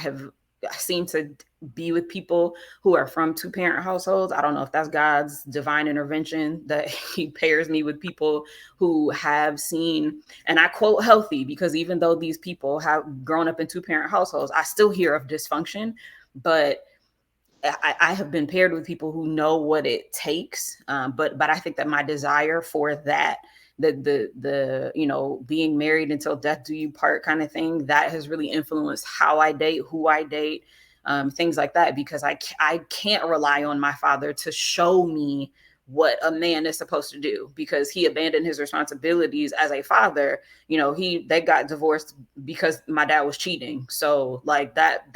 seem to be with people who are from two parent households. I don't know if that's God's divine intervention, that he pairs me with people who have seen, and I quote healthy, because even though these people have grown up in two parent households, I still hear of dysfunction. But I have been paired with people who know what it takes. But I think that my desire for that, the being married until death do you part kind of thing, that has really influenced how I date, who I date, things like that, because I can't rely on my father to show me what a man is supposed to do, because he abandoned his responsibilities as a father. They got divorced because my dad was cheating. So like that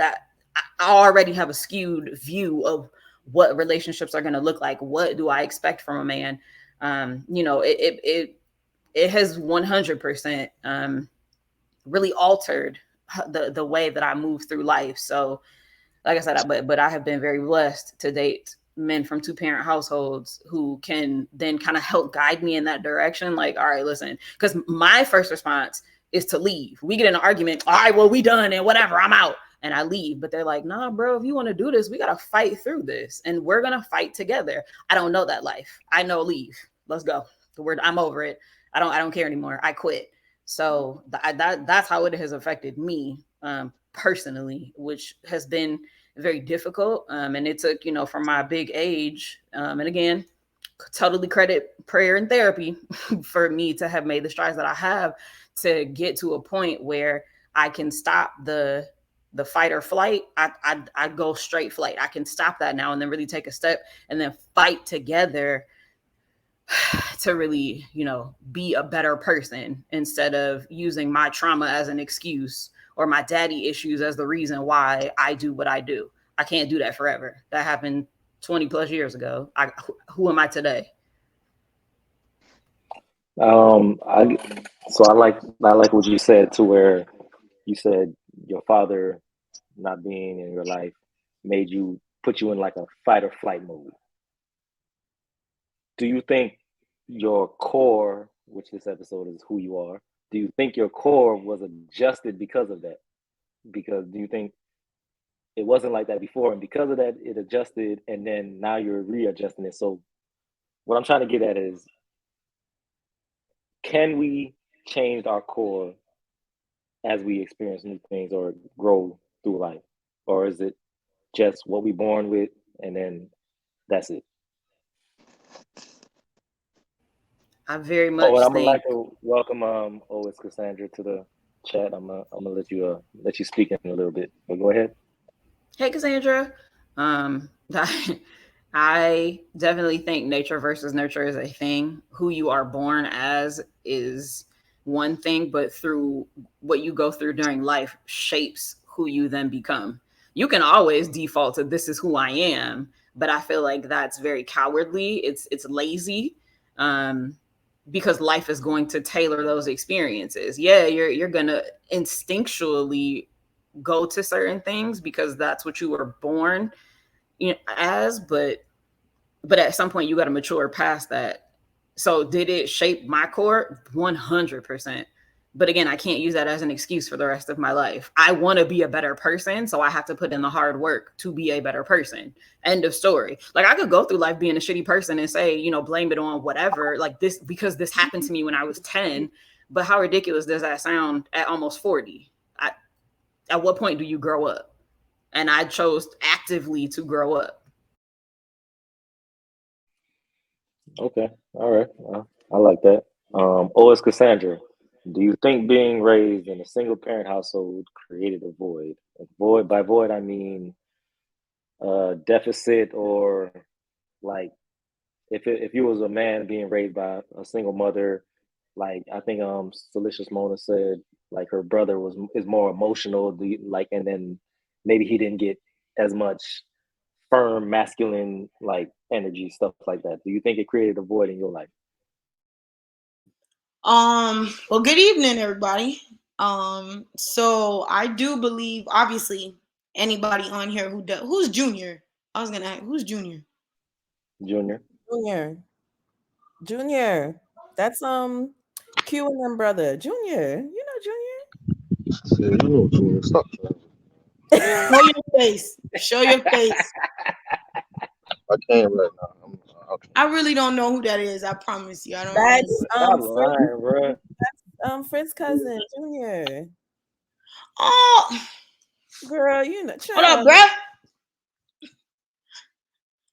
I already have a skewed view of what relationships are going to look like. What do I expect from a man? It has 100% really altered the way that I move through life. So, like I said, but I have been very blessed to date men from two parent households who can then kind of help guide me in that direction. Like, all right, listen, because my first response is to leave. We get in an argument, all right, well, we done and whatever, I'm out. And I leave. But they're like, nah, bro, if you want to do this, we got to fight through this. And we're going to fight together. I don't know that life. I know leave. Let's go. The word, I'm over it. I don't care anymore. I quit. So that's how it has affected me personally, which has been very difficult. And it took, from my big age, and again, totally credit prayer and therapy for me to have made the strides that I have to get to a point where I can stop the fight or flight. I go straight flight. I can stop that now and then really take a step and then fight together to really, be a better person, instead of using my trauma as an excuse or my daddy issues as the reason why I do what I do. I can't do that forever. That happened 20 plus years ago. Who am I today? I so I like what you said, to where you said your father not being in your life made you, put you in like a fight or flight mode. Do you think your core, which this episode is who you are, do you think your core was adjusted because of that? Because do you think it wasn't like that before, and because of that it adjusted, and then now you're readjusting it? So what I'm trying to get at is, can we change our core as we experience new things or grow through life? Or is it just what we born with and then that's it? I very Oh, and much I'm gonna like think. to welcome it's Cassandra to the chat. I'm gonna let you speak in a little bit. But go ahead. Hey, Cassandra. Um, I definitely think nature versus nurture is a thing. Who you are born as is one thing, but through what you go through during life shapes who you then become. You can always default to this is who I am, but I feel like that's very cowardly. It's lazy. Um, because life is going to tailor those experiences. Yeah, you're gonna instinctually go to certain things because that's what you were born, you know, as, but at some point you got to mature past that. So did it shape my core? 100%. But again, I can't use that as an excuse for the rest of my life. I want to be a better person, so I have to put in the hard work to be a better person. End of story. Like I could go through life being a shitty person and say, you know, blame it on whatever, like this because this happened to me when I was 10. But how ridiculous does that sound at almost 40? At what point do you grow up? And I chose actively to grow up. Okay, all right. I like that. Or Cassandra, do you think being raised in a single parent household created a void? Like void by void, I mean deficit or like if you was a man being raised by a single mother, like I think Delicious Mona said, like her brother was is more emotional, like, and then maybe he didn't get as much firm masculine like energy, stuff like that. Do you think it created a void in your life? Well, good evening, everybody. So I do believe, obviously, anybody on here who does, who's Junior? I was gonna ask, who's Junior? Junior. Junior. Junior. That's Q and them brother. Junior. You Yeah, you know, Junior, stop. know Show Junior. your face. Show your face. I can't right now. Okay. I really don't know who that is. I promise you, I don't know. That's Stop Fritz, lying, bro. Fritz cousin, Junior. Oh, Girl, you know, hold up, child. bruh.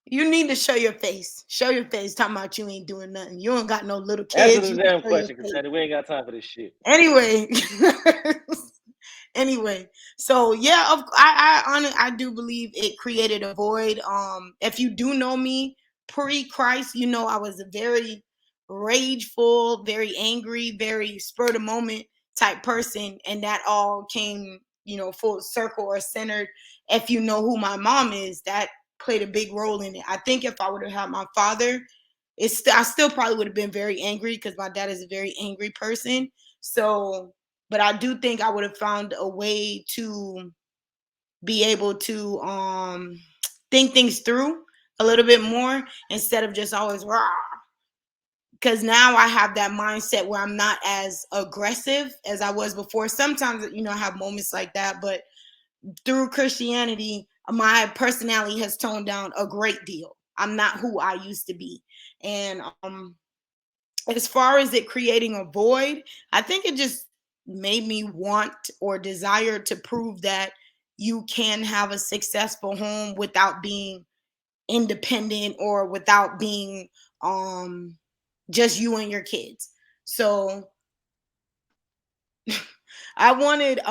You need to show your face. Show your face. Talking about you ain't doing nothing. You don't got no little Answer kids. the You can damn show your question, face. Cassandra. We ain't got time for this shit. Anyway, anyway, so yeah, I do believe it created a void. If you do know me pre-Christ, you know I was a very rageful, very angry, very spur of the moment type person, and that all came, you know, full circle or centered. If you know who my mom is, that played a big role in it. I think if I would have had my father, I still probably would have been very angry because my dad is a very angry person. So, but I do think I would have found a way to be able to think things through a little bit more instead of just always rah. Because now I have that mindset where I'm not as aggressive as I was before. Sometimes, you know, I have moments like that, but through Christianity, my personality has toned down a great deal. I'm not who I used to be. And as far as it creating a void, I think it just made me want or desire to prove that you can have a successful home without being independent or without being just you and your kids. So I wanted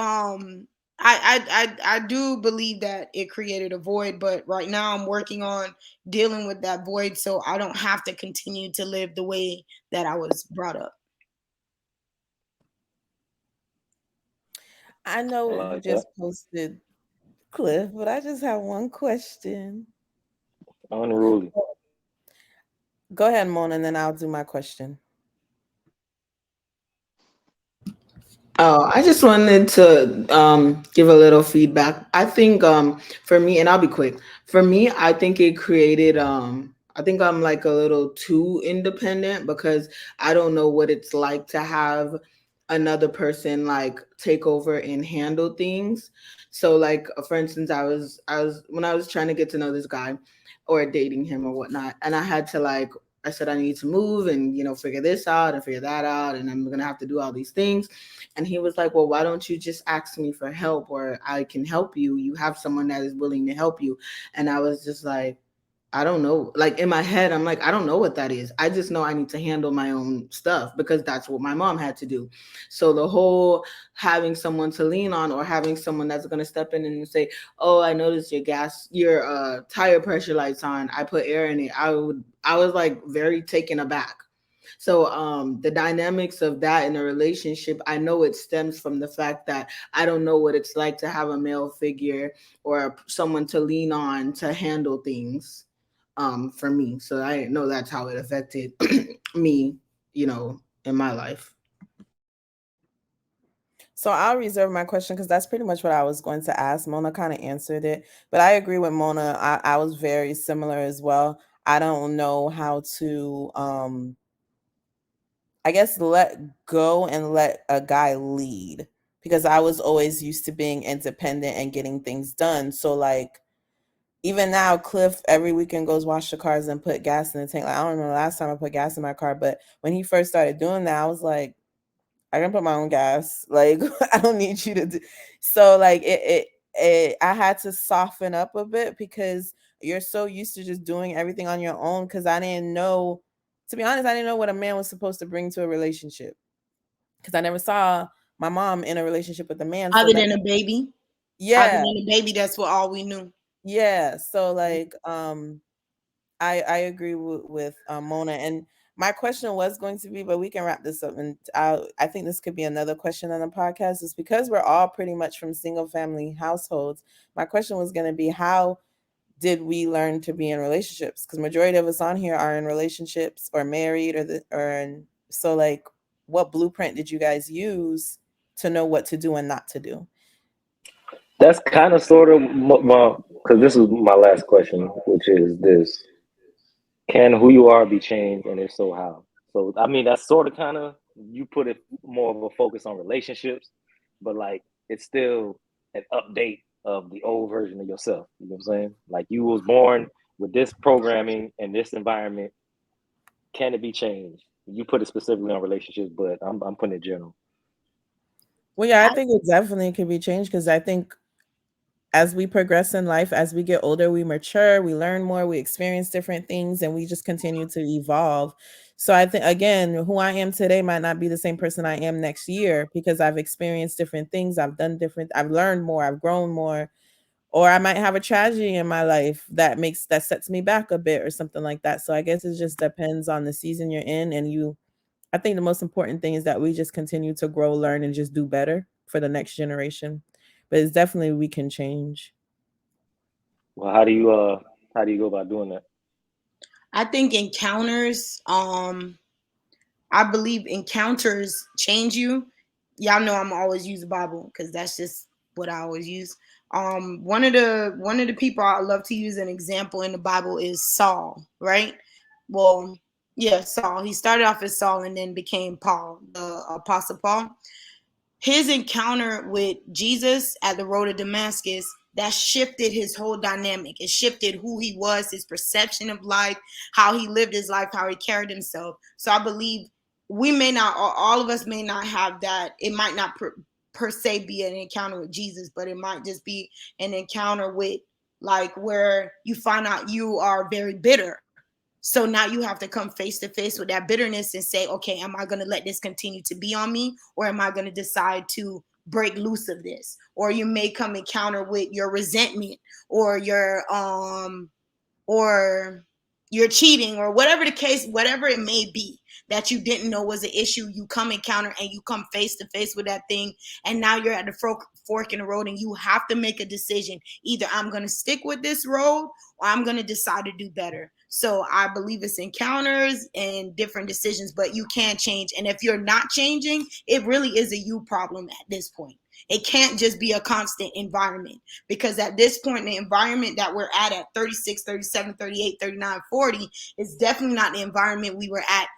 I do believe that it created a void, but right now I'm working on dealing with that void so I don't have to continue to live the way that I was brought up. I I know like you that. just posted Cliff, but I just have one question. Unruly. Go ahead, Mona, and then I'll do my question. Oh, I just wanted to give a little feedback. I think for me, and I'll be quick. For me, I think it created I think I'm like a little too independent because I don't know what it's like to have another person like take over and handle things. So like for instance, I was when I was trying to get to know this guy or dating him or whatnot, and I had to like I said I need to move and figure this out and figure that out, and I'm gonna have to do all these things. And he was like, well, why don't you just ask me for help or I can help you? You have someone that is willing to help you. And I was just like, I don't know. Like in my head, I'm like, I don't know what that is. I just know I need to handle my own stuff because that's what my mom had to do. So the whole having someone to lean on or having someone that's going to step in and say, oh, I noticed your tire pressure light's on. I put air in it. I was like very taken aback. So the dynamics of that in a relationship, I know it stems from the fact that I don't know what it's like to have a male figure or someone to lean on to handle things for me. So I know that's how it affected me, in my life. So I'll reserve my question because that's pretty much what I was going to ask. Mona kind of answered it, but I agree with Mona. I was very similar as well. I don't know how to, I guess, let go and let a guy lead because I was always used to being independent and getting things done. So, like, even now, Cliff every weekend goes wash the cars and put gas in the tank. Like, I don't remember the last time I put gas in my car, but when he first started doing that, I was like, I can put my own gas. Like, I don't need you to do. So, like, I had to soften up a bit because you're so used to just doing everything on your own. Because I didn't know, to be honest, I didn't know what a man was supposed to bring to a relationship. Because I never saw my mom in a relationship with a man. So Other that, than a baby. Other yeah, than a baby, that's what all we knew. yeah. So, like, I agree with Mona, and my question was going to be, but we can wrap this up, and I think this could be another question on the podcast. Is because we're all pretty much from single family households. My question was going to be, how did we learn to be in relationships? Because majority of us on here are in relationships or married, so, like, what blueprint did you guys use to know what to do and not to do? That's kind of sort of because this is my last question, which is this: can who you are be changed, and if so, how? So I mean, that's sort of kind of, you put it more of a focus on relationships, but like it's still an update of the old version of yourself. You know what I'm saying? Like, you was born with this programming and this environment. Can it be changed? You put it specifically on relationships, but I'm putting it general. Well, yeah, I think it definitely can be changed because I think as we progress in life, as we get older, we mature, we learn more, we experience different things, and we just continue to evolve. So I think, again, who I am today might not be the same person I am next year because I've experienced different things, I've learned more, I've grown more, or I might have a tragedy in my life that sets me back a bit or something like that. So I guess it just depends on the season you're in, and I think the most important thing is that we just continue to grow, learn, and just do better for the next generation. But it's definitely we can change. Well, how do you go about doing that? I think encounters, I believe encounters change you. Y'all know I'm always use the Bible because that's just what I always use. One of the people I love to use an example in the Bible is Saul, right? Well, yeah, Saul. He started off as Saul and then became Paul, the Apostle Paul. His encounter with Jesus at the road of Damascus, that shifted his whole dynamic. It shifted who he was, his perception of life, how he lived his life, how he carried himself. So I believe we may not, all of us may not have that. It might not per se be an encounter with Jesus, but it might just be an encounter with, like, where you find out you are very bitter. So now you have to come face to face with that bitterness and say, okay, am I going to let this continue to be on me, or am I going to decide to break loose of this? Or you may come encounter with your resentment, or or you're cheating, or whatever the case, whatever it may be that you didn't know was an issue. You come encounter and you come face to face with that thing, and now you're at the fork in the road, and you have to make a decision. Either I'm going to stick with this road, or I'm going to decide to do better. So I believe it's encounters and different decisions, but you can change. And if you're not changing, it really is a you problem at this point. It can't just be a constant environment, because at this point, the environment that we're at 36, 37, 38, 39, 40 is definitely not the environment we were at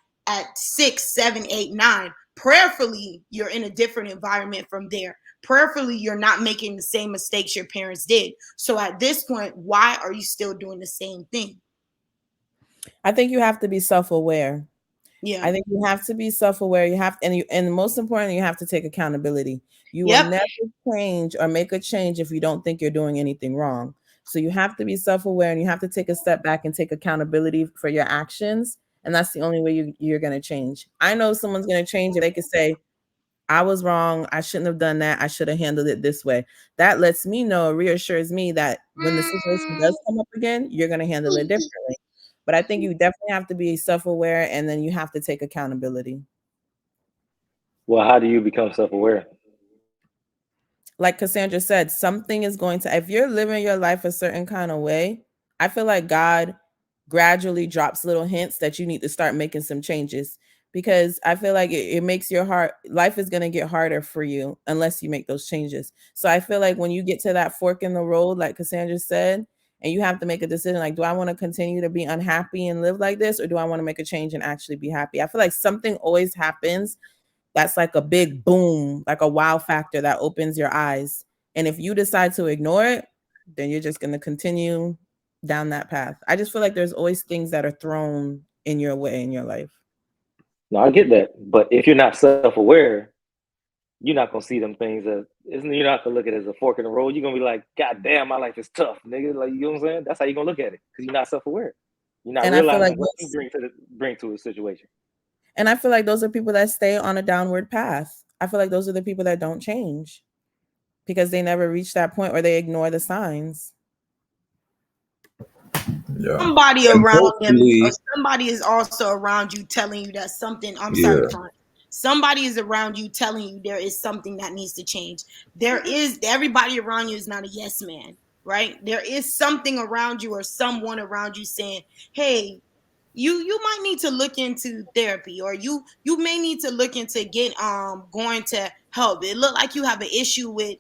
6, 7, 8, 9. Prayerfully, you're in a different environment from there. Prayerfully, you're not making the same mistakes your parents did. So at this point, why are you still doing the same thing? I think you have to be self-aware. Yeah. I think you have to be self-aware. And most importantly, you have to take accountability. You will Yep. never change or make a change if you don't think you're doing anything wrong. So you have to be self-aware, and you have to take a step back and take accountability for your actions. And that's the only way you're going to change. I know someone's going to change if they could say, I was wrong. I shouldn't have done that. I should have handled it this way. That lets me know, reassures me that when the situation does come up again, you're going to handle it differently. But I think you definitely have to be self-aware, and then you have to take accountability. Well, how do you become self-aware? Like Cassandra said, something is going to, if you're living your life a certain kind of way, I feel like God gradually drops little hints that you need to start making some changes, because I feel like it makes your heart, life is going to get harder for you unless you make those changes. So I feel like when you get to that fork in the road, like Cassandra said, and you have to make a decision, like, do I want to continue to be unhappy and live like this, or do I want to make a change and actually be happy? I feel like something always happens that's like a big boom, like a wow factor that opens your eyes. And if you decide to ignore it, then you're just going to continue down that path. I just feel like there's always things that are thrown in your way in your life. No, I get that. But if you're not self-aware, you're not gonna see them things as you're not gonna look at it as a fork in the road. You're gonna be like, God damn, my life is tough, nigga. Like, you know what I'm saying? That's how you're gonna look at it, because you're not self-aware. You're not And I feel like realizing what you bring to a situation. and I feel like those are people that stay on a downward path. I feel like those are the people that don't change because they never reach that point, or they ignore the signs. Yeah. Somebody And around them, or hopefully, somebody is also around you telling you that something. I'm sorry, yeah. Fine. Somebody is around you telling you there is something that needs to change. There is, everybody around you is not a yes man, right? There is something around you or someone around you saying, "Hey, you might need to look into therapy, or you may need to look into get going to help. It look like you have an issue with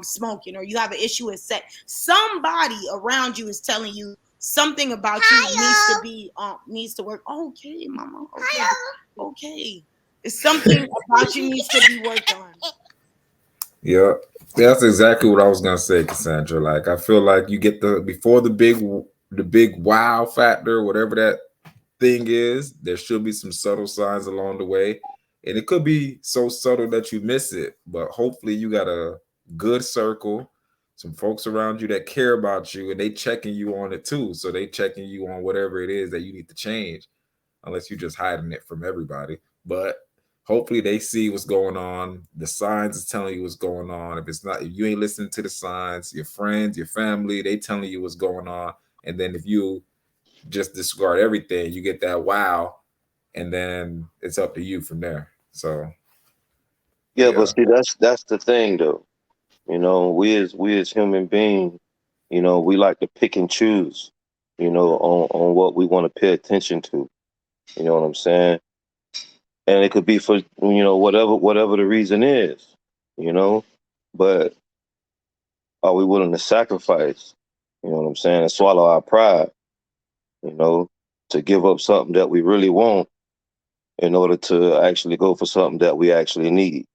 smoking, or you have an issue with sex." Somebody around you is telling you something about you needs to be needs to work. Okay, mama. Okay. Okay. It's something about you needs to be worked on. Yeah, that's exactly what I was gonna say, Cassandra. Like, I feel like you get before the big wow factor, whatever that thing is, there should be some subtle signs along the way, and it could be so subtle that you miss it. But hopefully, you got a good circle, some folks around you that care about you, and they checking you on it too. So they checking you on whatever it is that you need to change, unless you're just hiding it from everybody. But hopefully they see what's going on. The signs is telling you what's going on. If it's not, if you ain't listening to the signs, your friends, your family, they telling you what's going on. And then if you just disregard everything, you get that wow, and then it's up to you from there. So Yeah, but yeah, see, that's the thing though. We as human beings, we like to pick and choose, on what we want to pay attention to. You know what I'm saying? And it could be for whatever the reason is, you know. But are we willing to sacrifice? You know what I'm saying? And swallow our pride, you know, to give up something that we really want in order to actually go for something that we actually need.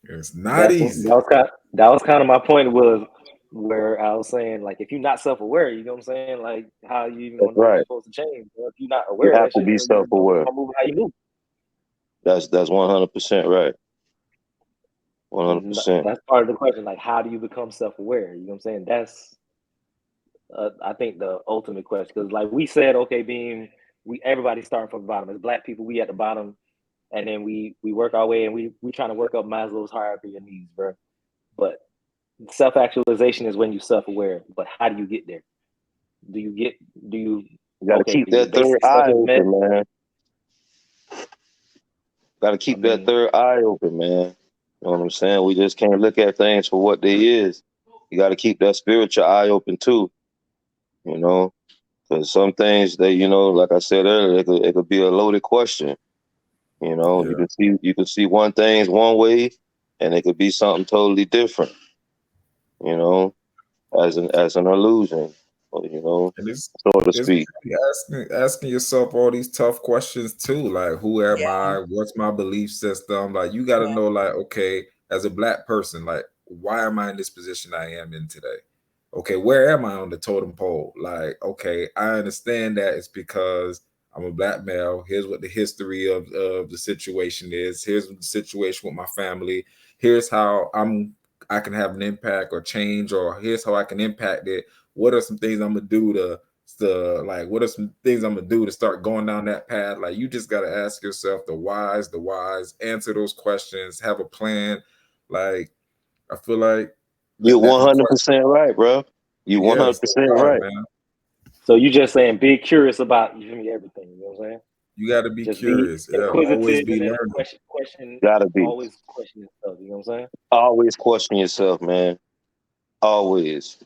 it's not That's easy. that was kind of my point, was where I was saying, like, if you're not self-aware, you know what I'm saying? Like, how you even That's gonna know you're right. supposed to change? Well, if you're not You aware of have that to shit, be well, you're gonna self-aware. move how you move. That's 100% right. 100%. That's part of the question. Like, how do you become self-aware? You know what I'm saying? That's I think the ultimate question, because like we said, okay, being we everybody's starting from the bottom. As Black people, we at the bottom, and then we work our way, and we trying to work up Maslow's hierarchy of needs, bro. But self-actualization is when you self-aware. But how do you get there? Do you get do you You got to okay, keep your that third basic stuff eye is met? open, man. Got to I keep that mean, third eye open, man. You know what I'm saying? We just can't look at things for what they is. You got to keep that spiritual eye open too. You know, because some things that like I said earlier, it could be a loaded question. You Yeah. can see one thing's one way, and it could be something totally different. You know, as an illusion, And so to it's speak. really asking yourself all these tough questions too. Like, who am Yeah. I? What's my belief system? Like, you got to know, like, okay, as a Black person, like, why am I in this position I am in today? Okay, where am I on the totem pole? Like, okay, I understand that it's because I'm a Black male. Here's what the history of the situation is. Here's the situation with my family. Here's how I can have an impact or change, or here's how I can impact it. What are some things I'm gonna do to like, what are some things I'm gonna do to start going down that path? Like, you just gotta ask yourself the whys, answer those questions, have a plan. Like, I feel like You're that's one the hundred question. percent right, bro. You one Yeah, hundred it's the percent why, right. man. So you just saying be curious about you feel me everything. You know what I'm saying? You got to be Just be curious. Yeah, always inquisitive be and learning. question, Gotta be. always question yourself. You know what I'm saying? Always question yourself, man. Always.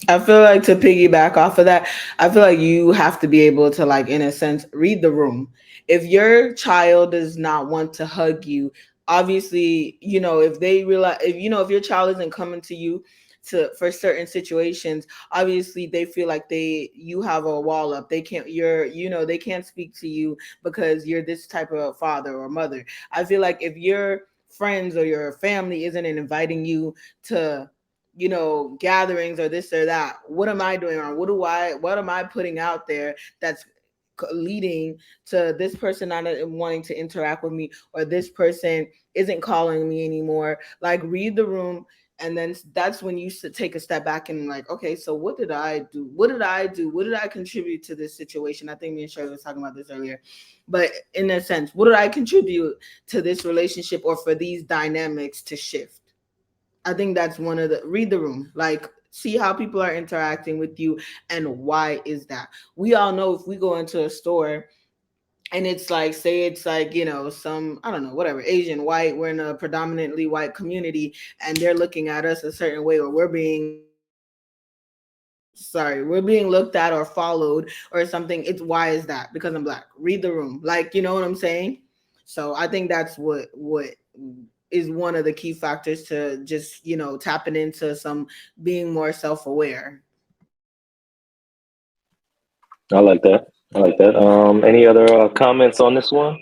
I feel like to piggyback off of that, I feel like you have to be able to, like, in a sense, read the room. If your child does not want to hug you, obviously, if they realize, if your child isn't coming to you to for certain situations, obviously they feel like you have a wall up. They can't, they can't speak to you because you're this type of father or mother. I feel like if your friends or your family isn't inviting you to gatherings or this or that, what am I doing wrong? What am I putting out there that's leading to this person not wanting to interact with me, or this person isn't calling me anymore? Like, read the room. And then that's when you should take a step back and, like, okay, so what did I do? What did I contribute to this situation? I think me and Shirley was talking about this earlier. But in a sense, what did I contribute to this relationship or for these dynamics to shift? I think that's one of the, read the room. Like, see how people are interacting with you and why is that. We all know if we go into a store and it's like, say it's like, some, I don't know, whatever, Asian, white, we're in a predominantly white community and they're looking at us a certain way, or we're being looked at or followed or something. It's, why is that? Because I'm black. Read the room. Like, you know what I'm saying? So I think that's what is one of the key factors to just, tapping into some being more self-aware. I like that. I like that. Any other comments on this one?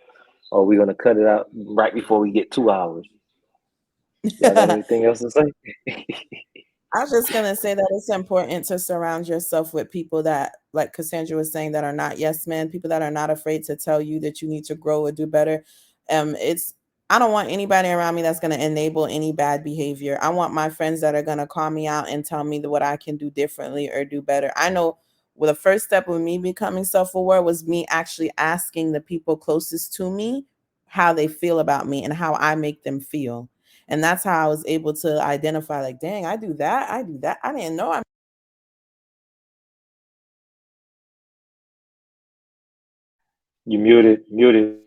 Or are we gonna cut it out right before we get 2 hours? Y'all got anything else to say? I was just gonna say that it's important to surround yourself with people that, like Cassandra was saying, that are not yes men, people that are not afraid to tell you that you need to grow or do better. It's I don't want anybody around me that's gonna enable any bad behavior. I want my friends that are gonna call me out and tell me that what I can do differently or do better. I know, well, the first step of me becoming self-aware was me actually asking the people closest to me how they feel about me and how I make them feel. And that's how I was able to identify, like, dang, I do that. I do that. I didn't know. You muted.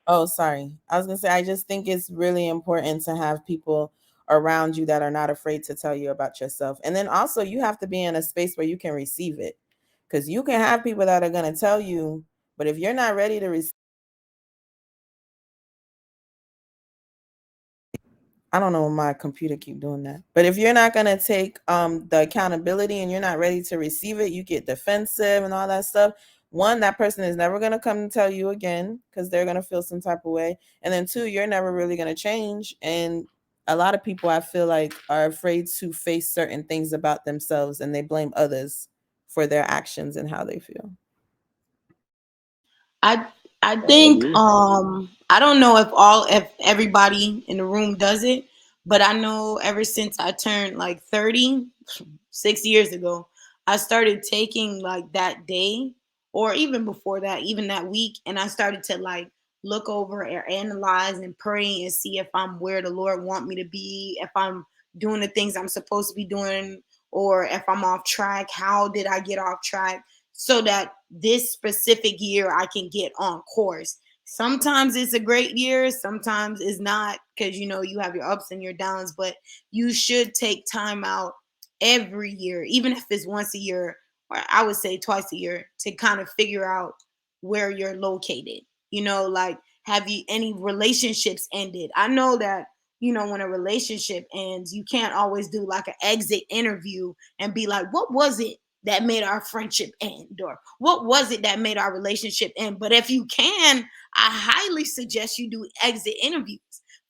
Oh, sorry. I was going to say, I just think it's really important to have people around you that are not afraid to tell you about yourself. And then also, you have to be in a space where you can receive it. Because you can have people that are going to tell you, but if you're not ready to receive, I don't know, my computer keep doing that. But if you're not gonna take the accountability and you're not ready to receive it, you get defensive and all that stuff. One, that person is never gonna come and tell you again because they're gonna feel some type of way. And then two, you're never really gonna change. And a lot of people, I feel like, are afraid to face certain things about themselves and they blame others for their actions and how they feel. I I I think agree. I don't know if everybody in the room does it, but I know ever since I turned like 30, 6 years ago, I started taking like that day or even before that, even that week, and I started to like look over and analyze and pray and see if I'm where the Lord want me to be, if I'm doing the things I'm supposed to be doing, or if I'm off track, how did I get off track? So that this specific year I can get on course. Sometimes it's a great year, sometimes it's not, because you have your ups and your downs, but you should take time out every year, even if it's once a year, or I would say twice a year, to kind of figure out where you're located. Like, have you any relationships ended? I know that when a relationship ends, you can't always do like an exit interview and be like, what was it that made our friendship end, or what was it that made our relationship end? But if you can, I highly suggest you do exit interviews.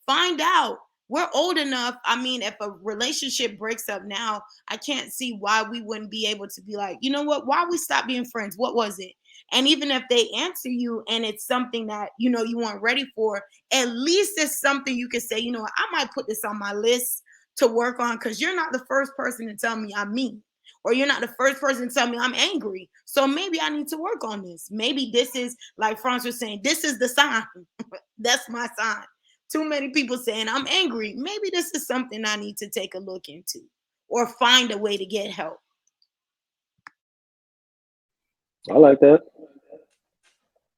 Find out. We're old enough. I mean, if a relationship breaks up now, I can't see why we wouldn't be able to be like, you know what, why we stopped being friends, what was it? And even if they answer you and it's something that you weren't ready for, at least it's something you can say, I might put this on my list to work on, because you're not the first person to tell me I'm mean, or you're not the first person to tell me I'm angry. So maybe I need to work on this. Maybe this is, like Franz was saying, this is the sign. That's my sign. Too many people saying I'm angry. Maybe this is something I need to take a look into or find a way to get help. I like that.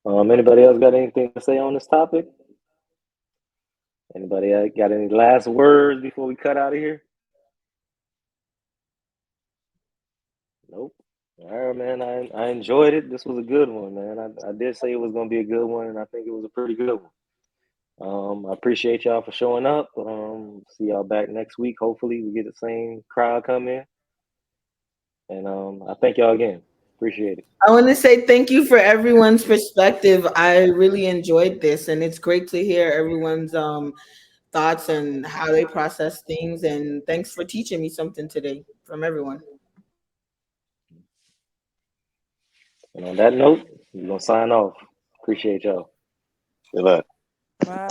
Anybody else got anything to say on this topic? Anybody got any last words before we cut out of here? Nope. All right, man. I enjoyed it. This was a good one, man. I did say it was going to be a good one, and I think it was a pretty good one. I appreciate y'all for showing up. See y'all back next week. Hopefully, we get the same crowd come in. And I thank y'all again. Appreciate it. I want to say thank you for everyone's perspective. I really enjoyed this, and it's great to hear everyone's thoughts and how they process things. And thanks for teaching me something today from everyone. And on that note, we're gonna sign off. Appreciate y'all. Good luck. Bye.